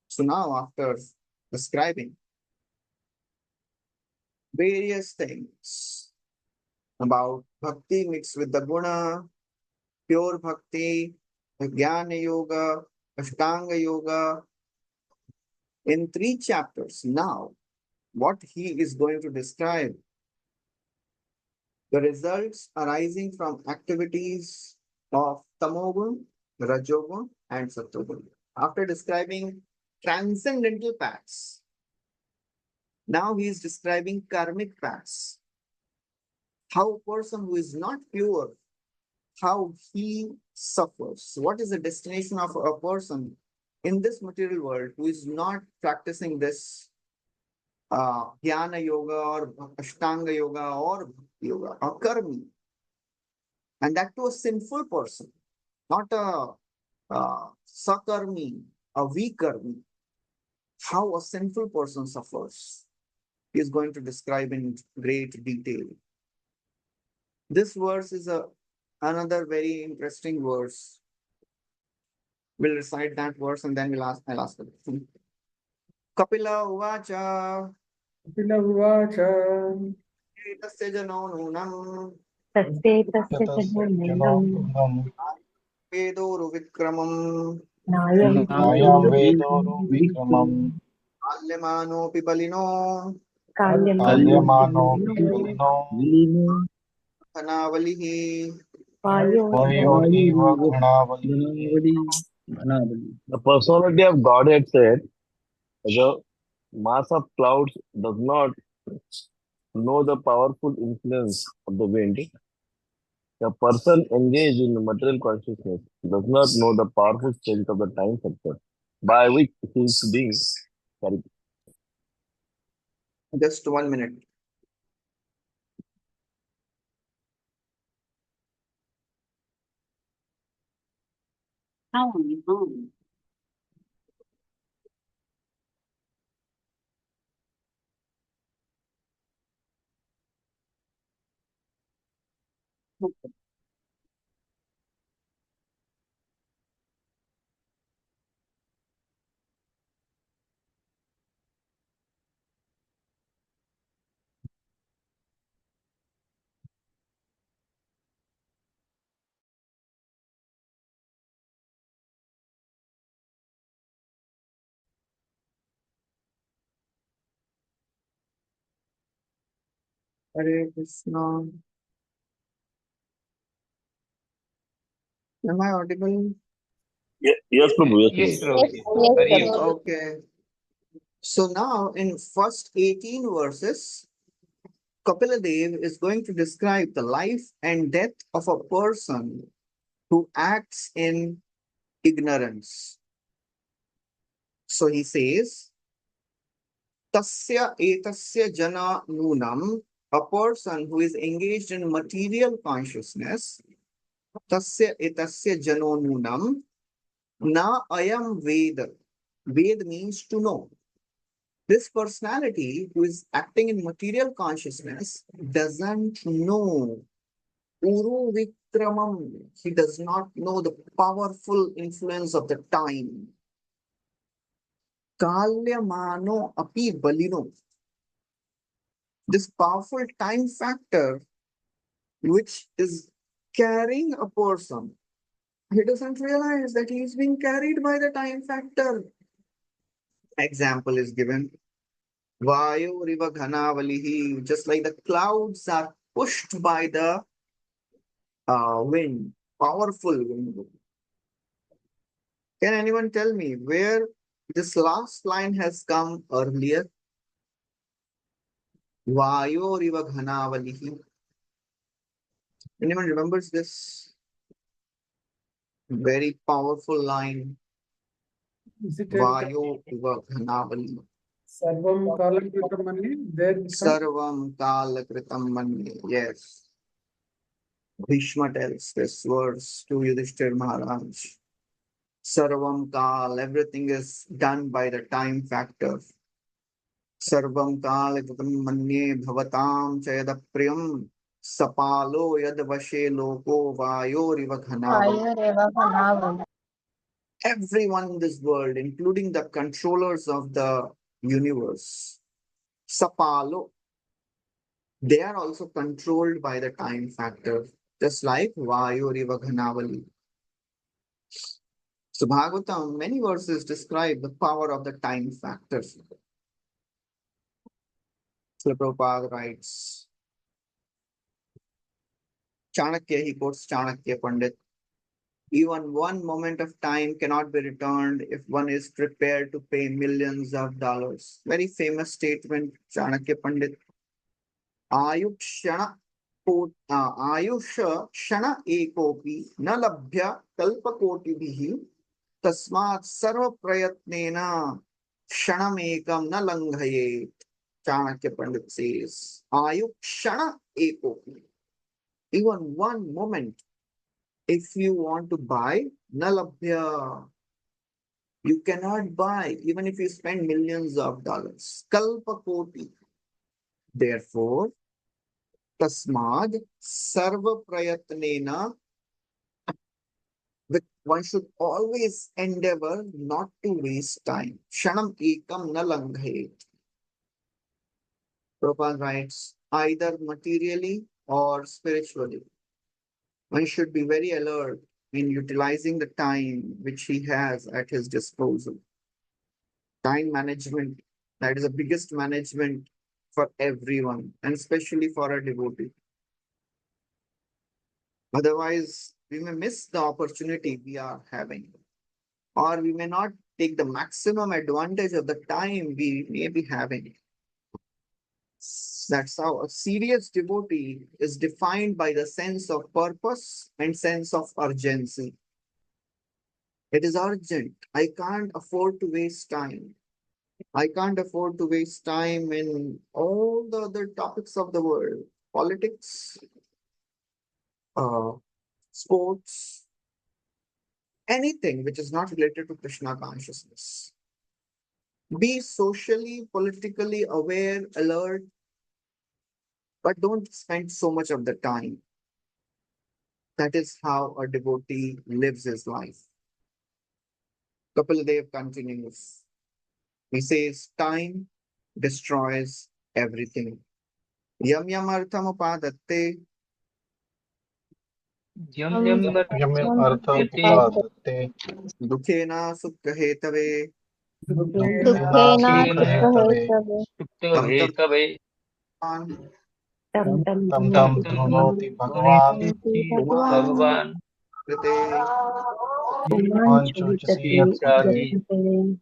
So now, after describing various things about bhakti mixed with the guna, pure bhakti, jnana yoga, ashtanga yoga, in 3 chapters, now what he is going to describe the results arising from activities of tamogun, rajogun, and sattvagun. After describing transcendental paths, now he is describing karmic paths. How a person who is not pure, how he suffers. What is the destination of a person in this material world who is not practicing this jnana yoga or ashtanga yoga or bhakti yoga or karmi? and that to a sinful person, not a sakarmi, a vikarmi. How a sinful person suffers, he is going to describe in great detail. This verse is another very interesting verse. We'll recite that verse and then I'll ask the question. Kapila uvacha Kapila uvacha etasya jano nunam तस्यैतस्य यतस्य जनो जनार्दनम् vedoru vikramam नायं नायां वेदोरुविक्रमम् alyamanopi balino काल्यमानोऽपि काल्यमानोऽपि Baleno dhanavalihi. वायो वायो इव घृणावलिः The personality of Godhead said, the mass of clouds does not know the powerful influence of the wind. The person engaged in material consciousness does not know the powerful strength of the time factor by which he is being carried. Just 1 minute. Hare Krishna. Am I audible? Yes, Prabhu. Yes, Yes, Prabhu. Prabhu. Very much. Okay. So now in first 18 verses, Kapila Dev is going to describe the life and death of a person who acts in ignorance. So he says, Tasya etasya jana nunam, a person who is engaged in material consciousness, Tasya etasya jano nunam, na ayam Veda. Ved means to know. This personality who is acting in material consciousness doesn't know Uru Vikramam. He does not know the powerful influence of the time. Kalyamano api balino. This powerful time factor which is carrying a person, he doesn't realize that he is being carried by the time factor. Example is given. Vayu riva ghanavalihi, just like the clouds are pushed by the wind, powerful wind. Can anyone tell me where this last line has come earlier? Vayu riva ghanavalihi. Anyone remembers this? Very powerful line. is it Vayu riva ghanavalihi. Sarvam Kalakritam Mani? There it comes. Sarvam kalakritam manye. Yes. Bhishma tells this verse to Yudhishthir Maharaj. Sarvam kal, everything is done by the time factor. Sarvam kalakritam manye bhavatam chayadapriyam sapalo yadvashe loko vayoriva ghanavali. Everyone in this world, including the controllers of the universe, sapalo, they are also controlled by the time factor, just like Vayuriva Ghanavali. So Bhagavatam, many verses describe the power of the time factor. Srila Prabhupada writes, Chanakya, he quotes Chanakya Pandit, even one moment of time cannot be returned if one is prepared to pay millions of dollars. Very famous statement, Chanakya Pandit. Ayukshana Ayush क्षण एकोपि न लभ्य कल्पकोटिभिः तस्मात् सर्व प्रयत्नेन क्षणमेकं न लंघयेत्. Chanakya Pandit says, आयु क्षण एकोपि, even one moment If you want to buy, na labhya. You cannot buy, even if you spend millions of dollars. Kalpa koti. Therefore, tasmad sarva prayatnena, one should always endeavor not to waste time. Shanam ekam na langhet. Prabhupada writes, either materially or spiritually. One should be very alert in utilizing the time which he has at his disposal. Time management, that is the biggest management for everyone, and especially for a devotee. Otherwise, we may miss the opportunity we are having, or we may not take the maximum advantage of the time we may be having. That's how a serious devotee is defined by the sense of purpose and sense of urgency. It is urgent. I can't afford to waste time. I can't afford to waste time in all the other topics of the world, politics, uh, sports, anything which is not related to Krishna consciousness. Be socially, politically aware, alert, but don't spend so much of the time. That is how a devotee lives his life. Kapil continues. He says, time destroys everything. Yam yam artham upadatte Yam Yam yam artham Yam upadate dukhena sukhahetave dukhena Dukhena sukhahetave Sukhahetave tam tam Hathaway man Tam Tam tam tam Dhanoti dhrunoti Bhagavan puman Bhagavan krite. Mancho Pumanchalitati Jasiyakute. Yajnate.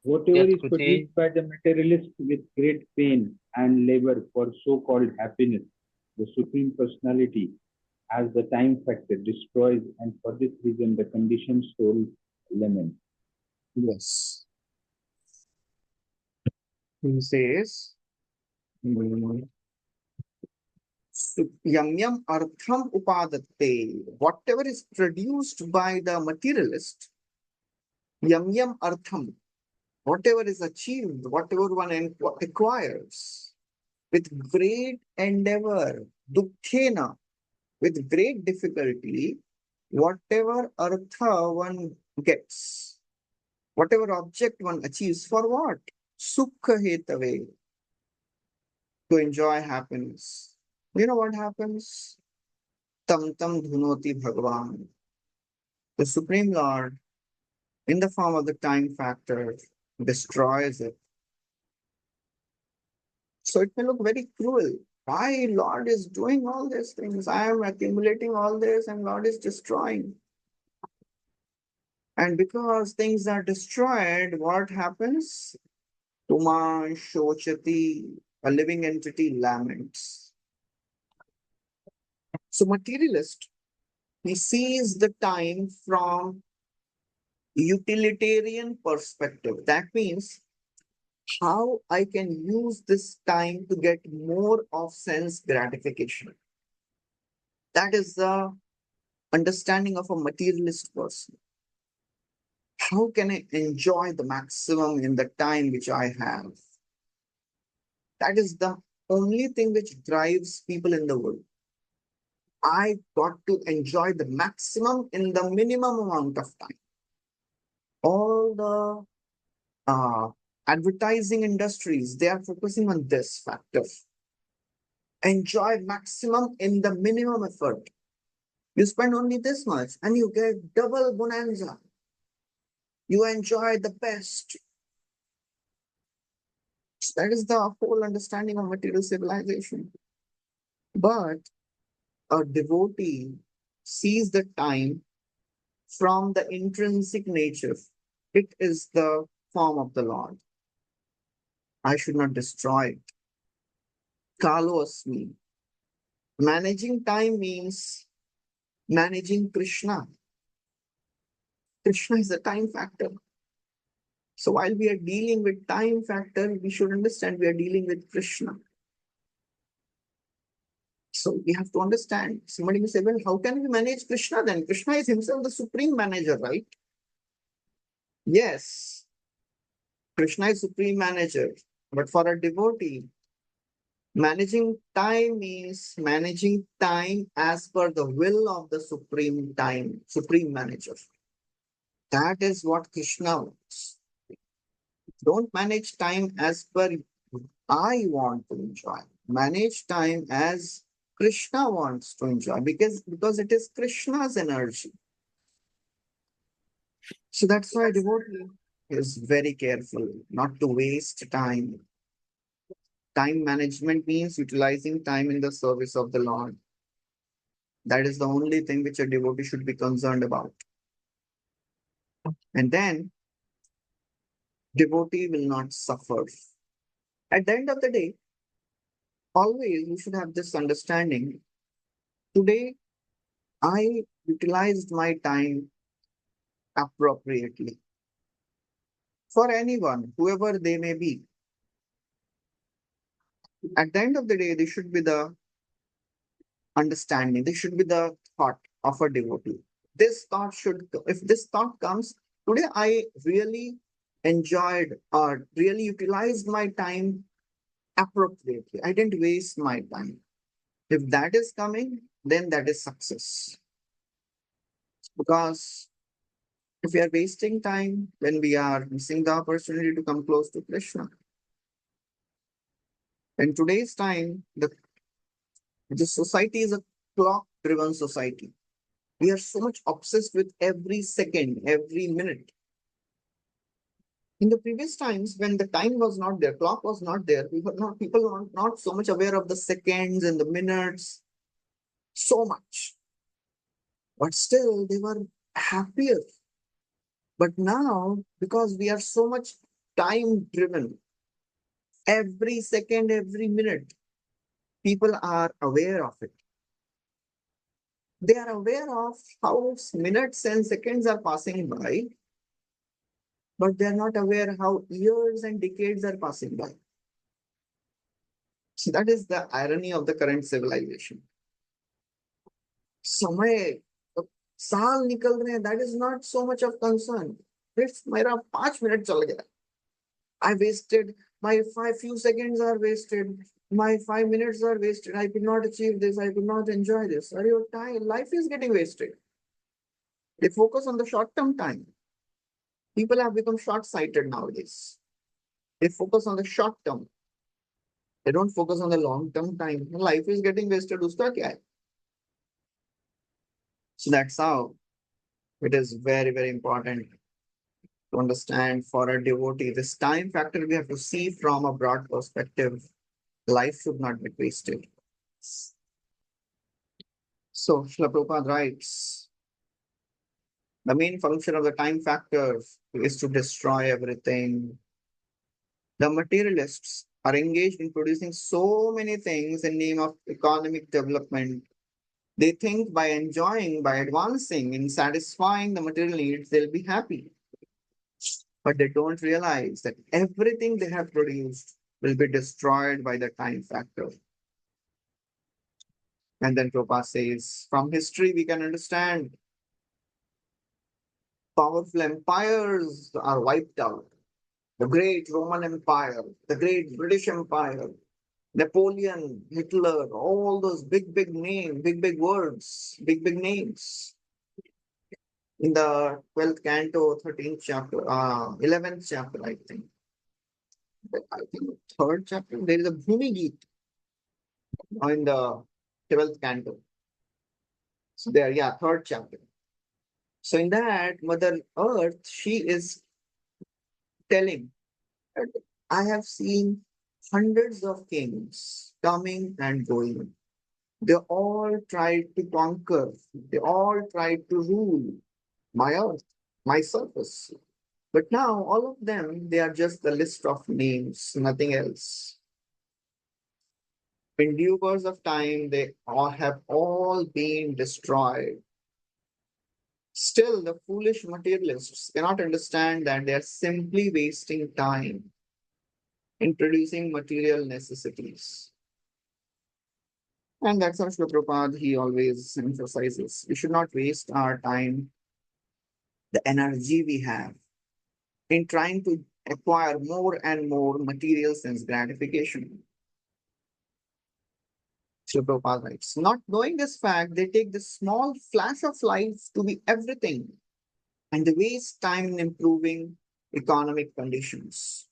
whatever is produced by the materialist with great pain and labor for so-called happiness, the Supreme Personality, as the time factor, destroys, and for this reason the conditioned soul laments. Yes. He says, yam yam artham upadatte. Whatever is produced by the materialist, yam yam artham, whatever is achieved, whatever one acquires, with great endeavor, dukkhena, with great difficulty, whatever artha one gets, whatever object one achieves, for what? Sukha hetave, to enjoy happiness. You know what happens? Tam tam dhunoti Bhagavan. The Supreme Lord, in the form of the time factor, destroys it. So it may look very cruel. Why Lord is doing all these things? I am accumulating all this and Lord is destroying. And because things are destroyed, what happens? Tuma Shochati, a living entity laments. So materialist, he sees the time from utilitarian perspective. That means how I can use this time to get more of sense gratification. That is the understanding of a materialist person. How can I enjoy the maximum in the time which I have? That is the only thing which drives people in the world. I got to enjoy the maximum in the minimum amount of time. All the advertising industries, they are focusing on this factor. Enjoy maximum in the minimum effort. You spend only this much and you get double bonanza. You enjoy the best. That is the whole understanding of material civilization. But a devotee sees the time from the intrinsic nature. It is the form of the Lord. I should not destroy it. Kalo asmi. Managing time means managing Krishna. Krishna is the time factor. So while we are dealing with time factor, we should understand we are dealing with Krishna. So we have to understand. Somebody may say, well, how can we manage Krishna then? Krishna is himself the supreme manager, right? Yes, Krishna is supreme manager. But for a devotee, managing time means managing time as per the will of the supreme manager. That is what Krishna wants. Don't manage time as per I want to enjoy. Manage time as Krishna wants to enjoy because it is Krishna's energy. So that's why devotee is very careful not to waste time. Time management means utilizing time in the service of the Lord. That is the only thing which a devotee should be concerned about. And then devotee will not suffer. At the end of the day, always you should have this understanding. Today, I utilized my time appropriately for anyone, whoever they may be. At the end of the day, they should be the understanding, they should be the thought of a devotee. This thought should, if this thought comes, today I really enjoyed or really utilized my time appropriately. I didn't waste my time. If that is coming, then that is success. Because if we are wasting time, then we are missing the opportunity to come close to Krishna. In today's time, the society is a clock-driven society. We are so much obsessed with every second, every minute. In the previous times, when the time was not there, clock was not there, people were not so much aware of the seconds and the minutes, so much. But still, they were happier. But now, because we are so much time-driven, every second, every minute, people are aware of it. They are aware of how minutes and seconds are passing by, but they are not aware how years and decades are passing by. So that is the irony of the current civilization. समय साल निकल रहे हैं, that is not so much of concern. It's मेरा 5 minute चल गया. I wasted my few seconds are wasted. My 5 minutes are wasted. I could not achieve this. I could not enjoy this. Or your time, life is getting wasted. They focus on the short-term time. People have become short-sighted nowadays. They focus on the short term. They don't focus on the long-term time. Life is getting wasted. Uska kya hai? So that's how it is very, very important to understand for a devotee. This time factor we have to see from a broad perspective. Life should not be wasted. So Srila Prabhupada writes, the main function of the time factor is to destroy everything. The materialists are engaged in producing so many things in name of economic development. They think by enjoying, by advancing in satisfying the material needs, they'll be happy. But they don't realize that everything they have produced will be destroyed by the time factor. And then Prabhupada says, from history we can understand powerful empires are wiped out. The great Roman Empire, the great British Empire, Napoleon, Hitler, all those big names, big words, big names. In the 12th Canto, 13th chapter, 11th chapter, I think. I think third chapter, there is a Bhumi Geet in the 12th Canto. So there, yeah, third chapter. So in that, Mother Earth, she is telling that I have seen hundreds of kings coming and going. They all tried to conquer. They all tried to rule my earth, my surface. But now all of them, they are just the list of names, nothing else. In due course of time, they all have all been destroyed. Still, the foolish materialists cannot understand that they are simply wasting time in producing material necessities. And that's how Srila Prabhupada, he always emphasizes. We should not waste our time, the energy we have, in trying to acquire more and more material sense gratification. Srila Prabhupada writes, not knowing this fact, they take this small flash of life to be everything, and they waste time in improving economic conditions.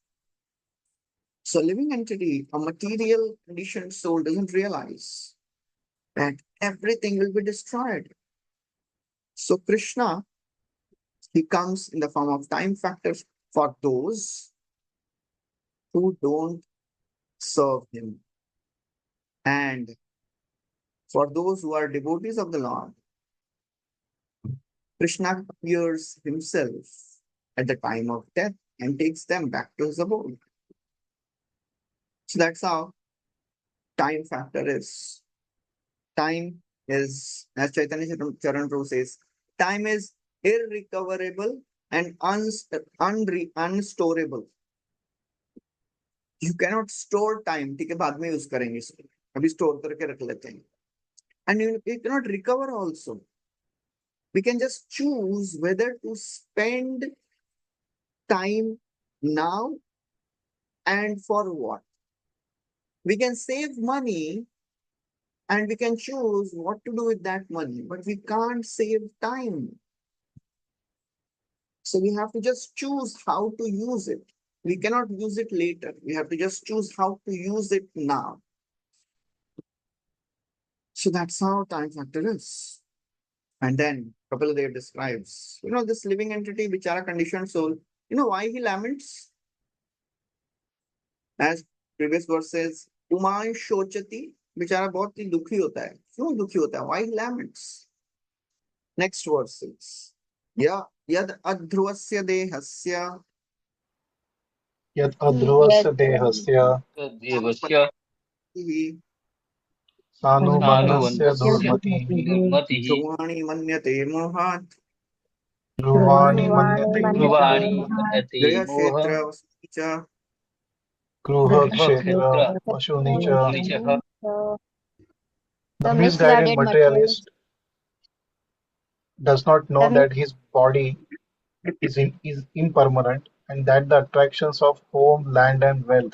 So living entity, a material conditioned soul, doesn't realize that everything will be destroyed. So Krishna, he comes in the form of time factors for those who don't serve him. And for those who are devotees of the Lord, Krishna appears himself at the time of death and takes them back to his abode. So that's how time factor is. Time is, as Chaitanya Charan Prabhu says, time is irrecoverable and unstorable. You cannot store time. ठीक है, बाद में use करेंगे इसको, अभी store करके रख लेते हैं. And you cannot recover also. We can just choose whether to spend time now and for what. We can save money and we can choose what to do with that money, but we can't save time. So we have to just choose how to use it. We cannot use it later. We have to just choose how to use it now. So that's how time factor is. And then Kapila Dev describes, this living entity, bichara conditioned soul, why he laments? As previous verse says, Uman Shochati, bichara bahut hi dukhi hota hai. Kyun dukhi hota hai? Why he laments? Next verse says, Yad adhruvasya dehasya Yad adhruvasya dehasya देवस्य sanubantasya सानुबन्धस्य durmatihi दुर्मतिः Dhruvani manyate mohat Gruvani ध्रुवाणि manyate मन्यते ध्रुवाणि moha मोहात् मन्यते Graya मोह Kshetra Vasicha Gruha गृहक्षेत्र kshetra vashuni cha. वशुनिचः. The The misguided misguided materialist, materialist does not know the that his body is impermanent and that the attractions of home, land, and wealth,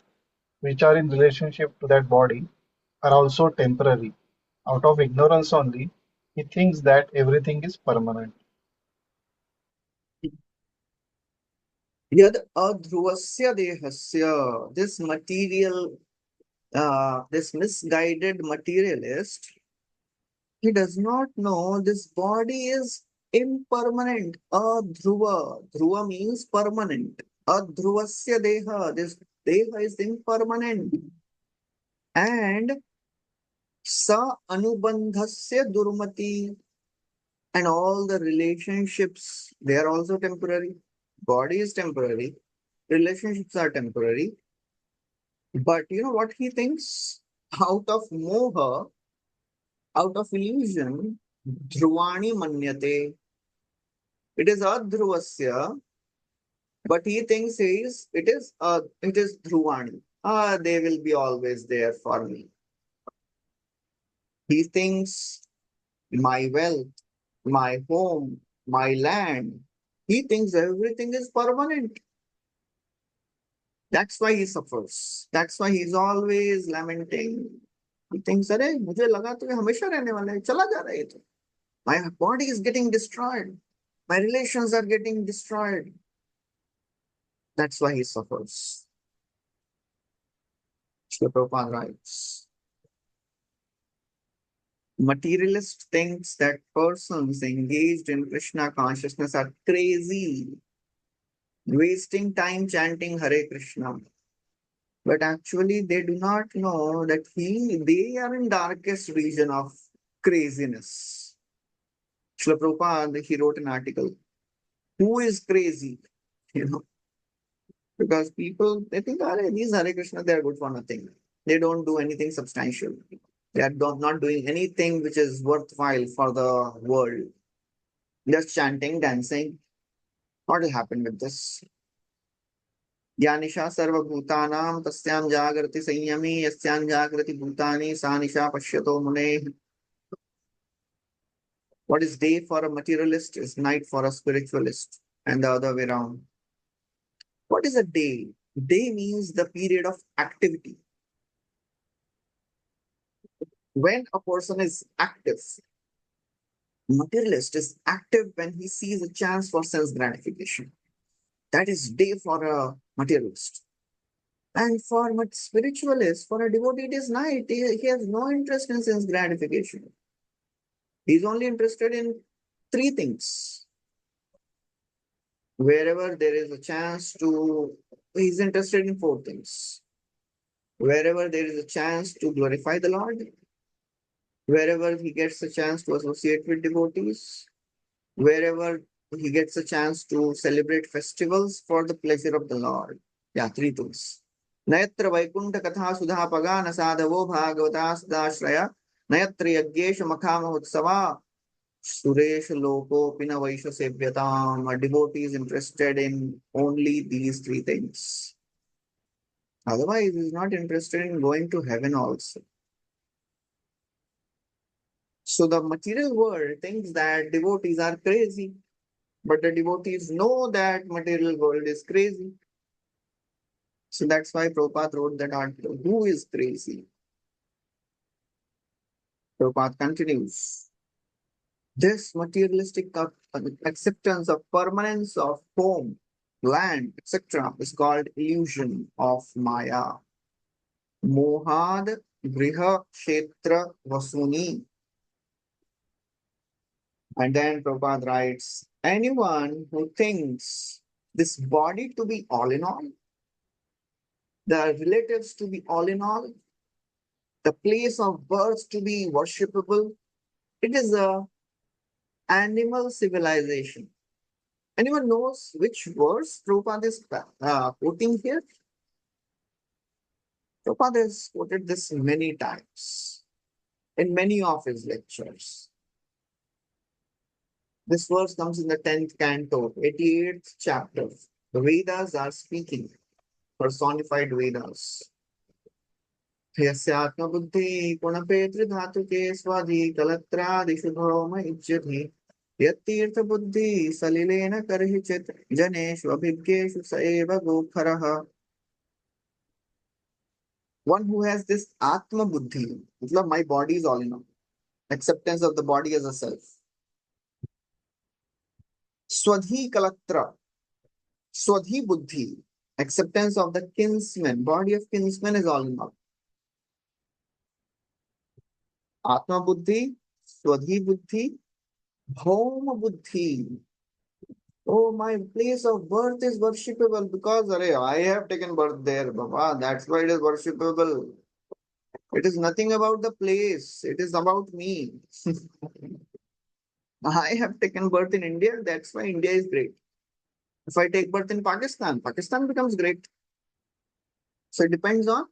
which are in relationship to that body, are also temporary. Out of ignorance only, he thinks that everything is permanent. Yad adhruvasya dehasya. This this misguided materialist, he does not know this body is impermanent. Adhruva. Dhruva means permanent. Adhruvasya deha. This deha is impermanent. And sa anubandhasya durmati. And all the relationships, they are also temporary. Body is temporary. Relationships are temporary. But you know what he thinks? Out of moha, out of illusion, dhruvani manyate. It is adhruvasya, but he thinks it is dhruvani. They will be always there for me. He thinks my wealth, my home, my land. He thinks everything is permanent. That's why he suffers. That's why he's always lamenting. He thinks, अरे मुझे लगा तो ये हमेशा रहने वाला है, चला जा रहा है ये तो. My body is getting destroyed. My relations are getting destroyed. That's why he suffers. Srila Prabhupada writes, materialist thinks that persons engaged in Krishna consciousness are crazy, wasting time chanting Hare Krishna. But actually, they do not know that they are in darkest region of craziness. Srila Prabhupada, he wrote an article. Who is crazy? Because people, they think, these Hare Krishna, they are good for nothing. They don't do anything substantial. They are not doing anything which is worthwhile for the world. Just chanting, dancing. What will happen with this? या निशा सर्वभूतानां तस्यां जागृति संयमी यस्यां जागृति भूतानि सा निशा पश्यतो मुनेः. What is day for a materialist is night for a spiritualist, and the other way around. What is a day? Day means the period of activity. When a person is active, materialist is active when he sees a chance for sense gratification. That is day for a materialist. And for a spiritualist, for a devotee, it is night. He has no interest in sense gratification. He is only interested in three things. Wherever there is a chance to, he is interested in four things. Wherever there is a chance to glorify the Lord, wherever he gets a chance to associate with devotees, wherever he gets a chance to celebrate festivals for the pleasure of the Lord. Yeah, three things. Nayatra Vaikunta Katha Sudha Pagana Sadhavo Bhagavata Sadashraya Nayatra Yaggesha Makhama Utsava Suresh Loko Pina Vaisha Sevyatam. A devotee is interested in only these three things. Otherwise, he is not interested in going to heaven also. So the material world thinks that devotees are crazy, but the devotees know that material world is crazy. So that's why Prabhupada wrote that article, Who is Crazy? Prabhupada continues. This materialistic acceptance of permanence of home, land, etc. is called illusion of Maya. Mohad Griha Kshetra Vasuni. And then Prabhupada writes, anyone who thinks this body to be all in all, the relatives to be all in all, the place of birth to be worshipable, it is a animal civilization. Anyone knows which verse Prabhupada is quoting here? Prabhupada has quoted this many times in many of his lectures. This verse comes in the 10th canto, 88th chapter. The Vedas are speaking, personified Vedas. यस्यात्मबुद्धि गुणपेतृधातुके स्वाधि कलत्रादिषु भौम इज्यति यत्तीर्थबुद्धि सलिलेन कर्हिचित् जनेषु अभिज्ञेषु स एव गोखरः. One who has this Atma Buddhi, my body is all in all, acceptance of the body as a self. Swadhi Kalatra, Swadhi Buddhi, acceptance of the kinsman, body of kinsman is all in all. Atma Buddhi, Swadhi Buddhi, Bhauma Buddhi. Oh, my place of birth is worshipable because I have taken birth there, Baba. That's why it is worshipable. It is nothing about the place. It is about me. I have taken birth in India. That's why India is great. If I take birth in Pakistan, Pakistan becomes great. So it depends on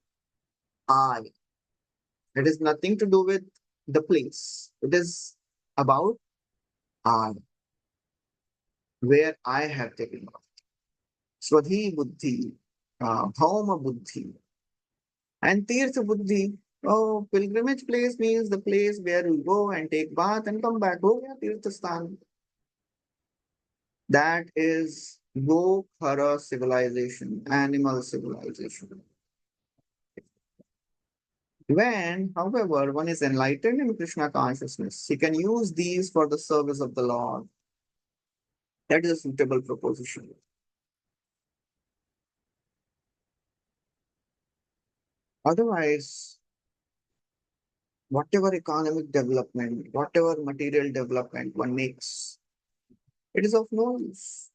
I. It is nothing to do with the place. It is about I, where I have taken birth. Swadhi Buddhi, Bhauma Buddhi, and Tirtha Buddhi. Oh, pilgrimage place means the place where we go and take bath and come back. Oh, yeah, Tirtha Sthan. That is Gokhara civilization, animal civilization. When, however, one is enlightened in Krishna consciousness, he can use these for the service of the Lord. That is a suitable proposition. Otherwise, whatever economic development, whatever material development one makes, it is of no use.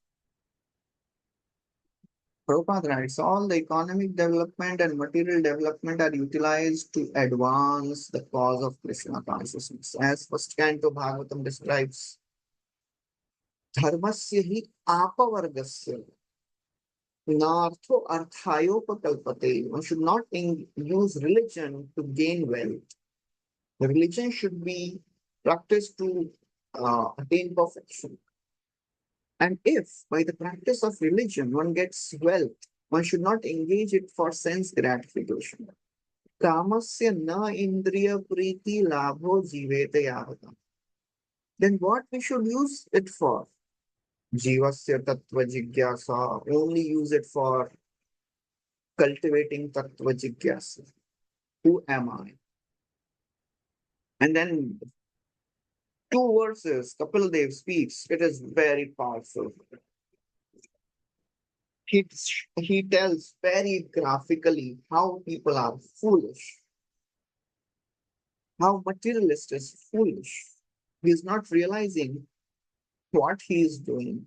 Prabhupada writes, all the economic development and material development are utilized to advance the cause of Krishna consciousness. As first canto Bhagavatam describes, dharmasya hi apavargasya nartho arthayopakalpate. One should not use religion to gain wealth. The religion should be practiced to attain perfection. And if by the practice of religion one gets wealth, One should not engage it for sense gratification. Kamasya na indriya priti labho jivete yavata. Then what we should use it for? Jivasya tattva jigyasa. Only use it for cultivating tattva jigyasa. Who am I? And then two verses, Kapil Dev speaks. It is very powerful. He tells very graphically how people are foolish, how materialist is foolish. He is not realizing what he is doing.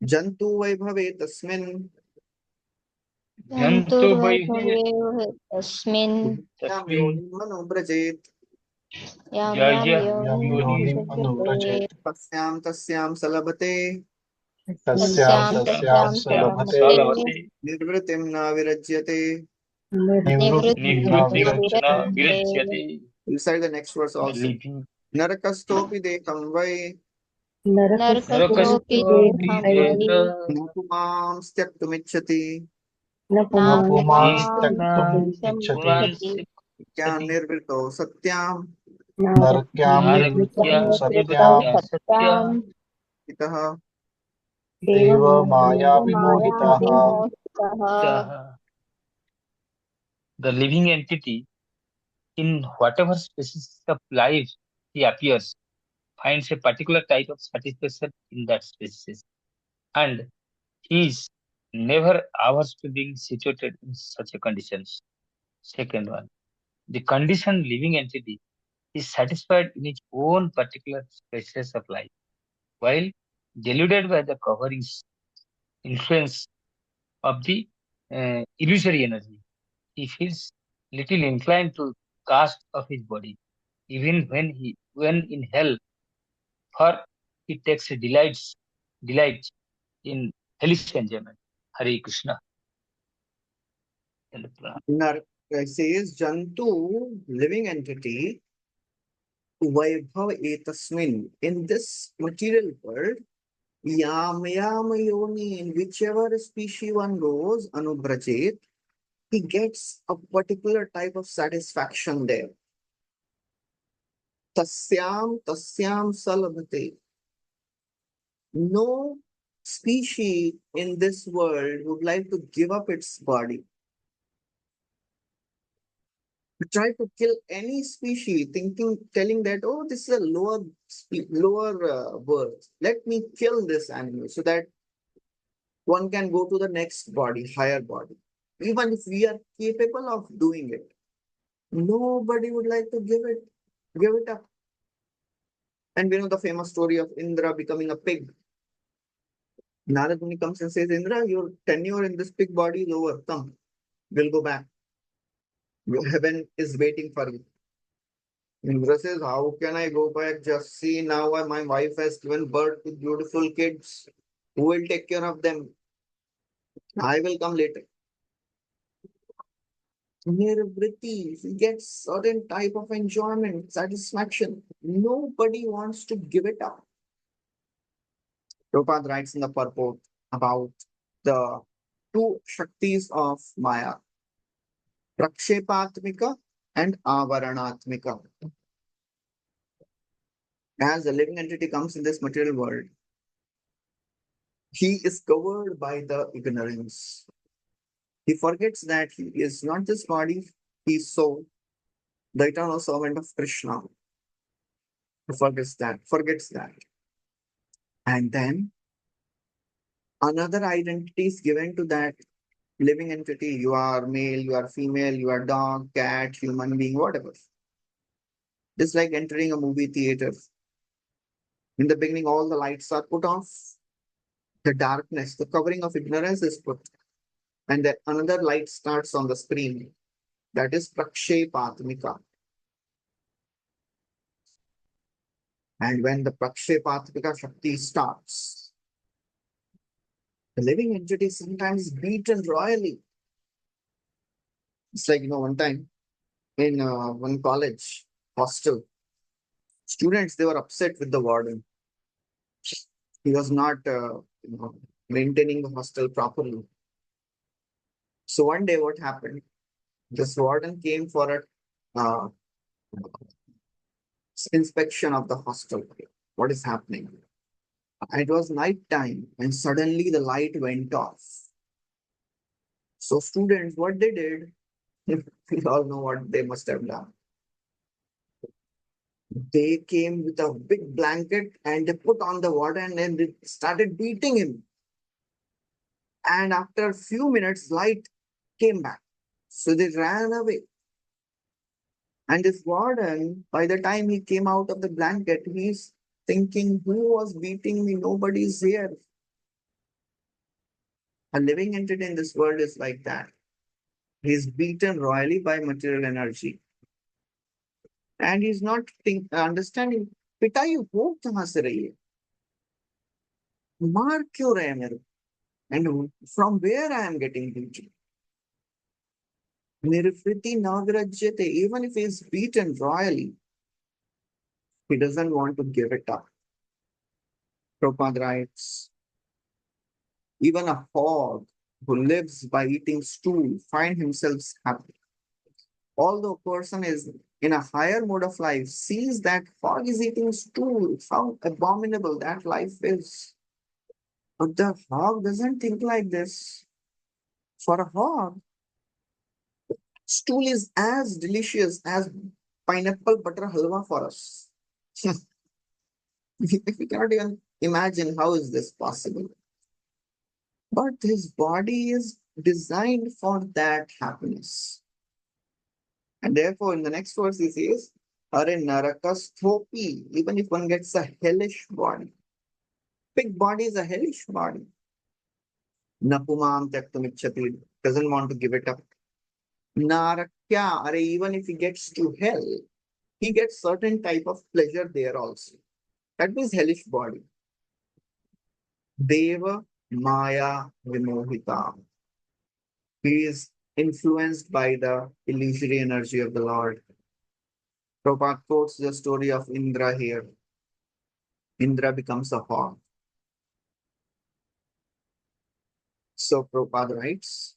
Jantu Vaibhave Tasmin Jantu Vaibhav Tasmin Manobrajet Yam Yam Yam Yam Yonim yonim anuvrajet. Tasyam Salabate Tasyam Tasyam tasyam Tasyam salabhate. Salamate Nirvritim na Virajyate. Nivrutim na virajyate. Nivrityate Inside the next verse the also. living Narakastopi dekam vai Narakastopi Narakastopi Dehamvai Dekha napumam styaktumichati. Na Napumam pumas Napuma tyaktum Puran ichchati. Kya nirvrito satyam Narakyam nirvitam Nirvitam satyam. Satyam itaha. Deva maya Maya vimohitaha. Vimohitaha. the living entity in whatever species of life he appears finds a particular type of satisfaction in that species, and he is never averse to being situated in such a conditions. Second one, the conditioned living entity is satisfied in its own particular species of life, while deluded by the coverings influence of the illusory energy. He feels little inclined to cast off his body, even when in hell, for he takes a delight in hellish enjoyment. Hare Krishna. Nar says Jantu, living entity, Vaibhav etasmin. In this material world, Yam Yoni, in whichever species one goes, Anubrajet, he gets a particular type of satisfaction there. Tasyam Salabhate. No species in this world would like to give up its body. Try to kill any species, telling that, oh, this is a lower birth. Let me kill this animal so that one can go to the next body, higher body. Even if we are capable of doing it, nobody would like to give it up. And we know the famous story of Indra becoming a pig. Narad Muni comes and says, Indra, your tenure in this pig body is over. Come, we'll go back. Heaven is waiting for you. Indra says, how can I go back? Just see now my wife has given birth to beautiful kids. Who will take care of them? I will come later. Nirvriti, he gets certain type of enjoyment, satisfaction. Nobody wants to give it up. Prabhupada writes in the purport about the two Shaktis of Maya, Prakshepatmika and Avaranatmika. As the living entity comes in this material world, he is covered by the ignorance. He forgets that he is not this body, he is soul, the eternal servant of Krishna. He forgets that. And then another identity is given to that living entity. You are male, you are female, you are dog, cat, human being, whatever. Just like entering a movie theater. In the beginning, all the lights are put off. The darkness, the covering of ignorance is put. And then another light starts on the screen. That is Prakshepatmika. And when the Prakshepatmika Shakti starts, the living entity is sometimes beaten royally. It's like, one time in one college hostel, students, they were upset with the warden. He was not, maintaining the hostel properly. So one day what happened? This warden came for a inspection of the hostel. What is happening? It was night time and suddenly the light went off. So students, what they did, we all know what they must have done. They came with a big blanket and they put on the warden and they started beating him. And after a few minutes, light came back. So they ran away. And this warden, by the time he came out of the blanket, he's thinking, who was beating me? Nobody's here. A living entity in this world is like that. He's beaten royally by material energy. And he's not understanding, पिटाई हो कहाँ से रही है? मार क्यों रहे हैं मेरे को? And from where I am getting beaten? Nirvriti nagrajyate, even if he's beaten royally, he doesn't want to give it up. Prabhupada writes, even a hog who lives by eating stool find himself happy. Although a person is in a higher mode of life, sees that hog is eating stool, how abominable that life is. But the hog doesn't think like this. For a hog, stool is as delicious as pineapple butter halwa for us. We cannot even imagine how is this possible. But his body is designed for that happiness. And therefore, in the next verse, he says, Are narakasthopi, even if one gets a hellish body. Pig body is a hellish body. Napumam tyaktumichati, doesn't want to give it up. Narakya, are even if he gets to hell, he gets certain type of pleasure there also. That means hellish body. Deva Maya Vimohita. He is influenced by the illusory energy of the Lord. Prabhupada quotes the story of Indra here. Indra becomes a hog. So Prabhupada writes,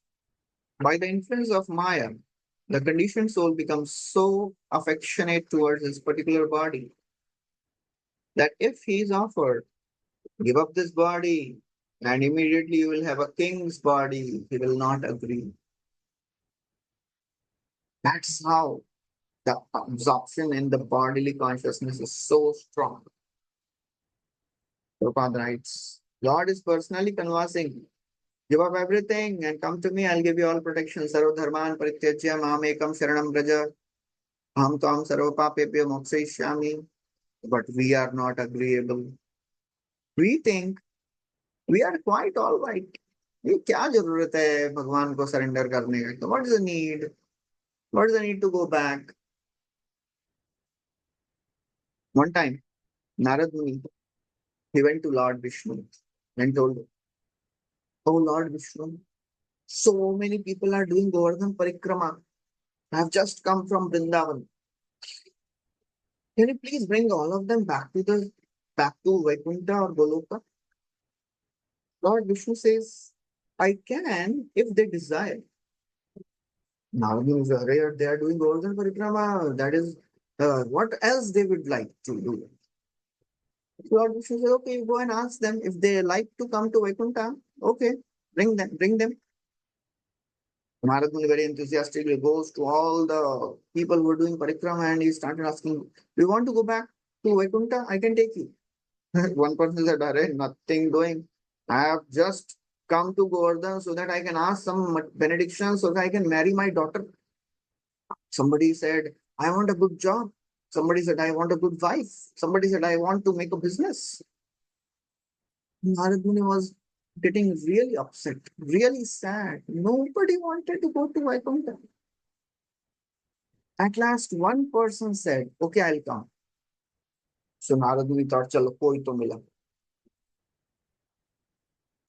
by the influence of Maya, the conditioned soul becomes so affectionate towards his particular body that if he is offered, give up this body and immediately you will have a king's body, he will not agree. That's how the absorption in the bodily consciousness is so strong. Prabhupada writes, Lord is personally conversing. Give up everything and come to me. I'll give you all protection. Sarva dharman parityajya mam ekam sharanam braja. Aham tam sarva papebhyo mokshishyami. But we are not agreeable. We think we are quite all right. ये क्या जरूरत है भगवान को surrender करने का? What is the need? What is the need to go back? One time, Narad Muni, he went to Lord Vishnu and told, Oh Lord Vishnu, so many people are doing Govardhan Parikrama. I have just come from Vrindavan. Can you please bring all of them back to Vaikuntha or Goloka? Lord Vishnu says, I can if they desire. Now they are doing Govardhan Parikrama. That is what else they would like to do. Lord Vishnu says, okay, you go and ask them if they like to come to Vaikuntha. Okay, bring them. Narad Muni very enthusiastically goes to all the people who are doing parikrama and he started asking, do you want to go back to Vaikuntha? I can take you. One person said, Arey, nothing doing. I have just come to Govardhan so that I can ask some benediction so that I can marry my daughter. Somebody said, I want a good job. Somebody said, I want a good wife. Somebody said, I want to make a business. Narad Muni was getting really upset, really sad. Nobody wanted to go to Vaikuntha. At last, one person said, okay, I'll come. So Narad Muni thought, chalo, koi to mila.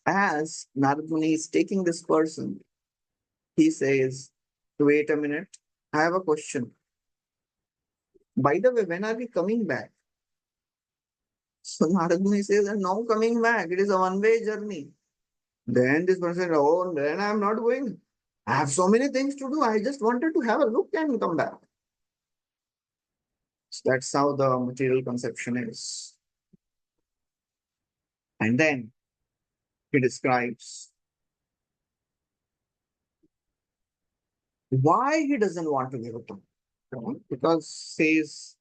As Narad Muni is taking this person, he says, wait a minute, I have a question. By the way, when are we coming back? So Narad Muni says, I'm now coming back. It is a one-way journey. Then this person said, oh, then I'm not going. I have so many things to do. I just wanted to have a look and come back. So that's how the material conception is. And then he describes why he doesn't want to give it up. Because says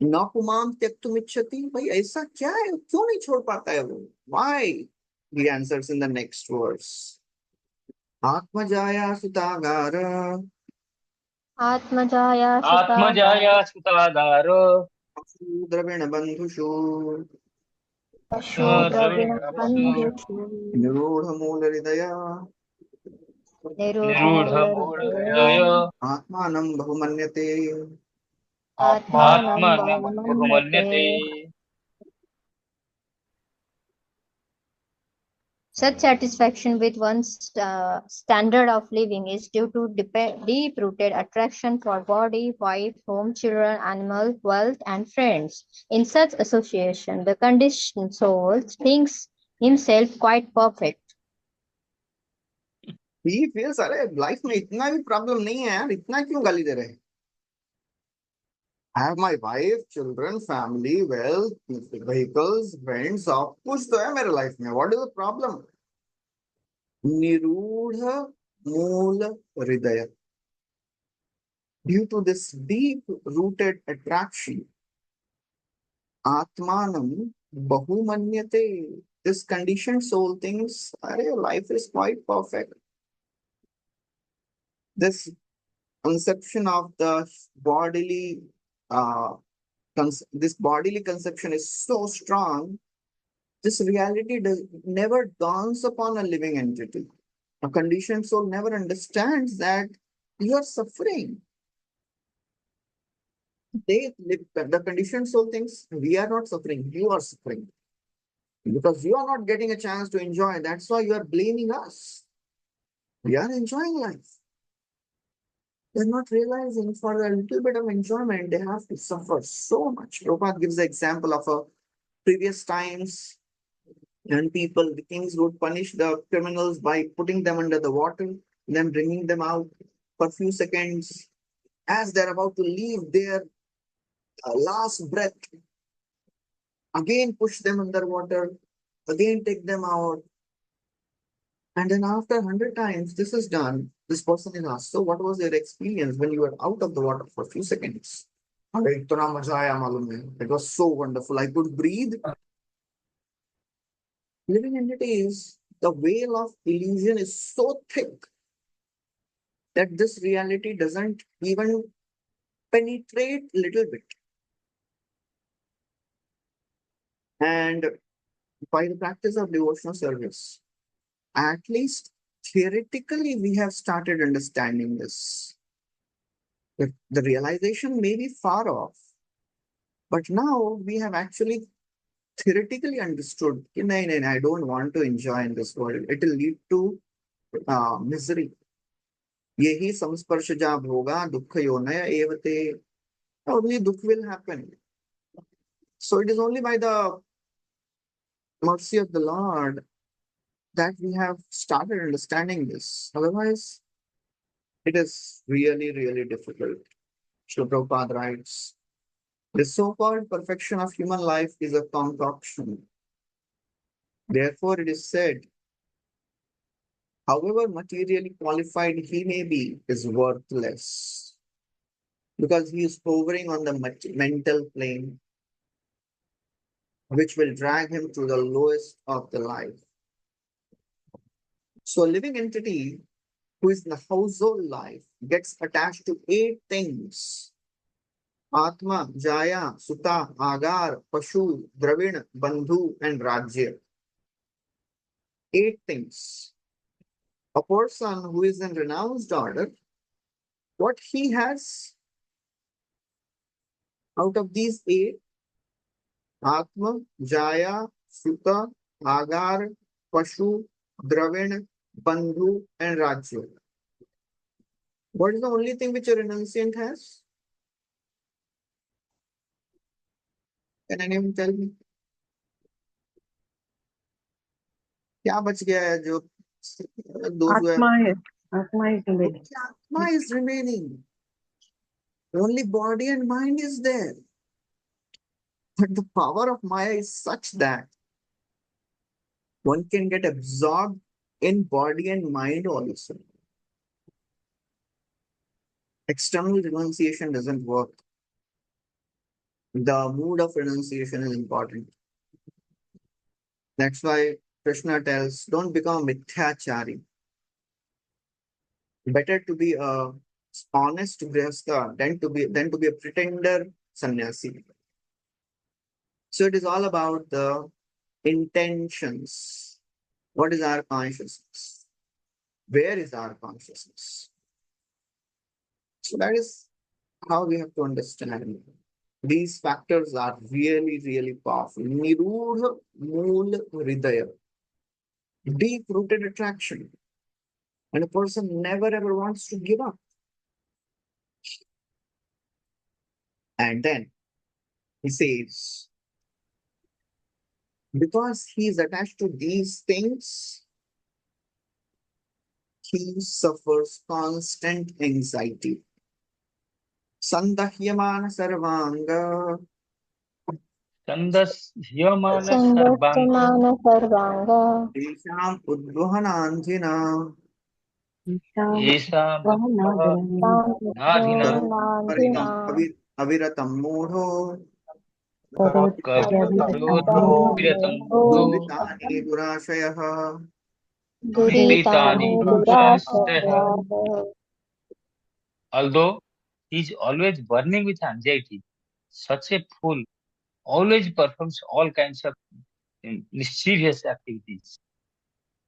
न पुमाम त्यक्तुम इच्छति भाई ऐसा क्या है क्यों नहीं छोड़ पाता है वो why he answers in the next verse आत्मजाया सुतागार आत्मजाया आत्मजाया सुतागारो द्रविण बंधुषु पशु द्रविण द्रविणबन्धुषु निरूढ़ मूल हृदय निरूढमूलहृदय आत्मानं बहुमन्यते आत्मानं आत्मानं बहुमन्यते. बहुमन्यते. Such satisfaction with one's standard of living is due to deep-rooted attraction for body, wife, home, children, animal, wealth, and friends. In such association, the conditioned soul thinks himself quite perfect. he feels अरे life में इतना भी problem नहीं है यार इतना क्यों गाली दे रहे हैं I have my wife, children, family, wealth, vehicles, friends, सब कुछ तो है मेरे लाइफ में what is the problem निरूढ़ मूल हृदय due to this deep rooted attraction atmanam bahumanyate this conditioned soul thinks Arey, life is quite perfect this conception of the bodily this bodily conception is so strong this reality never dawns upon a living entity a conditioned soul never understands that you are suffering the conditioned soul thinks we are not suffering, you are suffering. Because you are not getting a chance to enjoy. That's why you are blaming us. We are enjoying life. They're not realizing for a little bit of enjoyment, they have to suffer so much. Prabhupada gives the example of a previous times when people, the kings would punish the criminals by putting them under the water, then bringing them out for a few seconds. As they're about to leave their last breath, again push them underwater, again take them out. And then after 100 times this is done, this person is asked, so what was your experience when you were out of the water for a few seconds? It was so wonderful. I could breathe. Living entities, the veil of illusion is so thick that this reality doesn't even penetrate little bit. And by the practice of devotional service, at least theoretically, we have started understanding this. The realization may be far off, but now we have actually theoretically understood, I don't want to enjoy in this world. It will lead to misery. Yehi samsparshaja bhoga dukkha yonaya evate. Only dukh will happen. So it is only by the mercy of the Lord that we have started understanding this. Otherwise, it is really, really difficult. Srila Prabhupada writes, the so-called perfection of human life is a concoction. Therefore, it is said, however materially qualified he may be, is worthless. Because he is hovering on the mental plane, which will drag him to the lowest of the life. So a living entity who is in the household life gets attached to 8 things. Atma, Jaya, Suta, Agar, Pashu, Dravin, Bandhu, and Rajya. 8 things. A person who is in renounced order, what he has out of these 8, Atma, Jaya, Suta, Agar, Pashu, Dravin, Bandhu, and Rajya. What is the only thing which a renunciant has? Can anyone tell me? क्या बच गया है जो those who have आत्मा है Atma is Only remaining. Atma is remaining. Only body and mind is there. But the power of Maya is such that one can get absorbed in body and mind also. External renunciation doesn't work. The mood of renunciation is important. That's why Krishna tells, don't become a mithyachari. Better to be a honest grihastha than to be a pretender sannyasi. So it is all about the intentions. What is our consciousness? Where is our consciousness? So that is how we have to understand. These factors are really, really powerful. Nirudha Mool Hridaya. Deep rooted attraction. And a person never ever wants to give up. And then he says, because he is attached to these things, he suffers constant anxiety. Sandahyamana sarvanga Chandasyamana sarvanga Sandastamana sarvanga tesham udvahanandhina Isham yesam Vahanadhanam nadhina parinam Sandastamana aviratam mudho Karoti karotyo Yavitam viratam Sarvanga mudho duritani durashayah. duritani Duritani durastah. Durasaya. Although he is always burning with anxiety, such a fool always performs all kinds of mischievous activities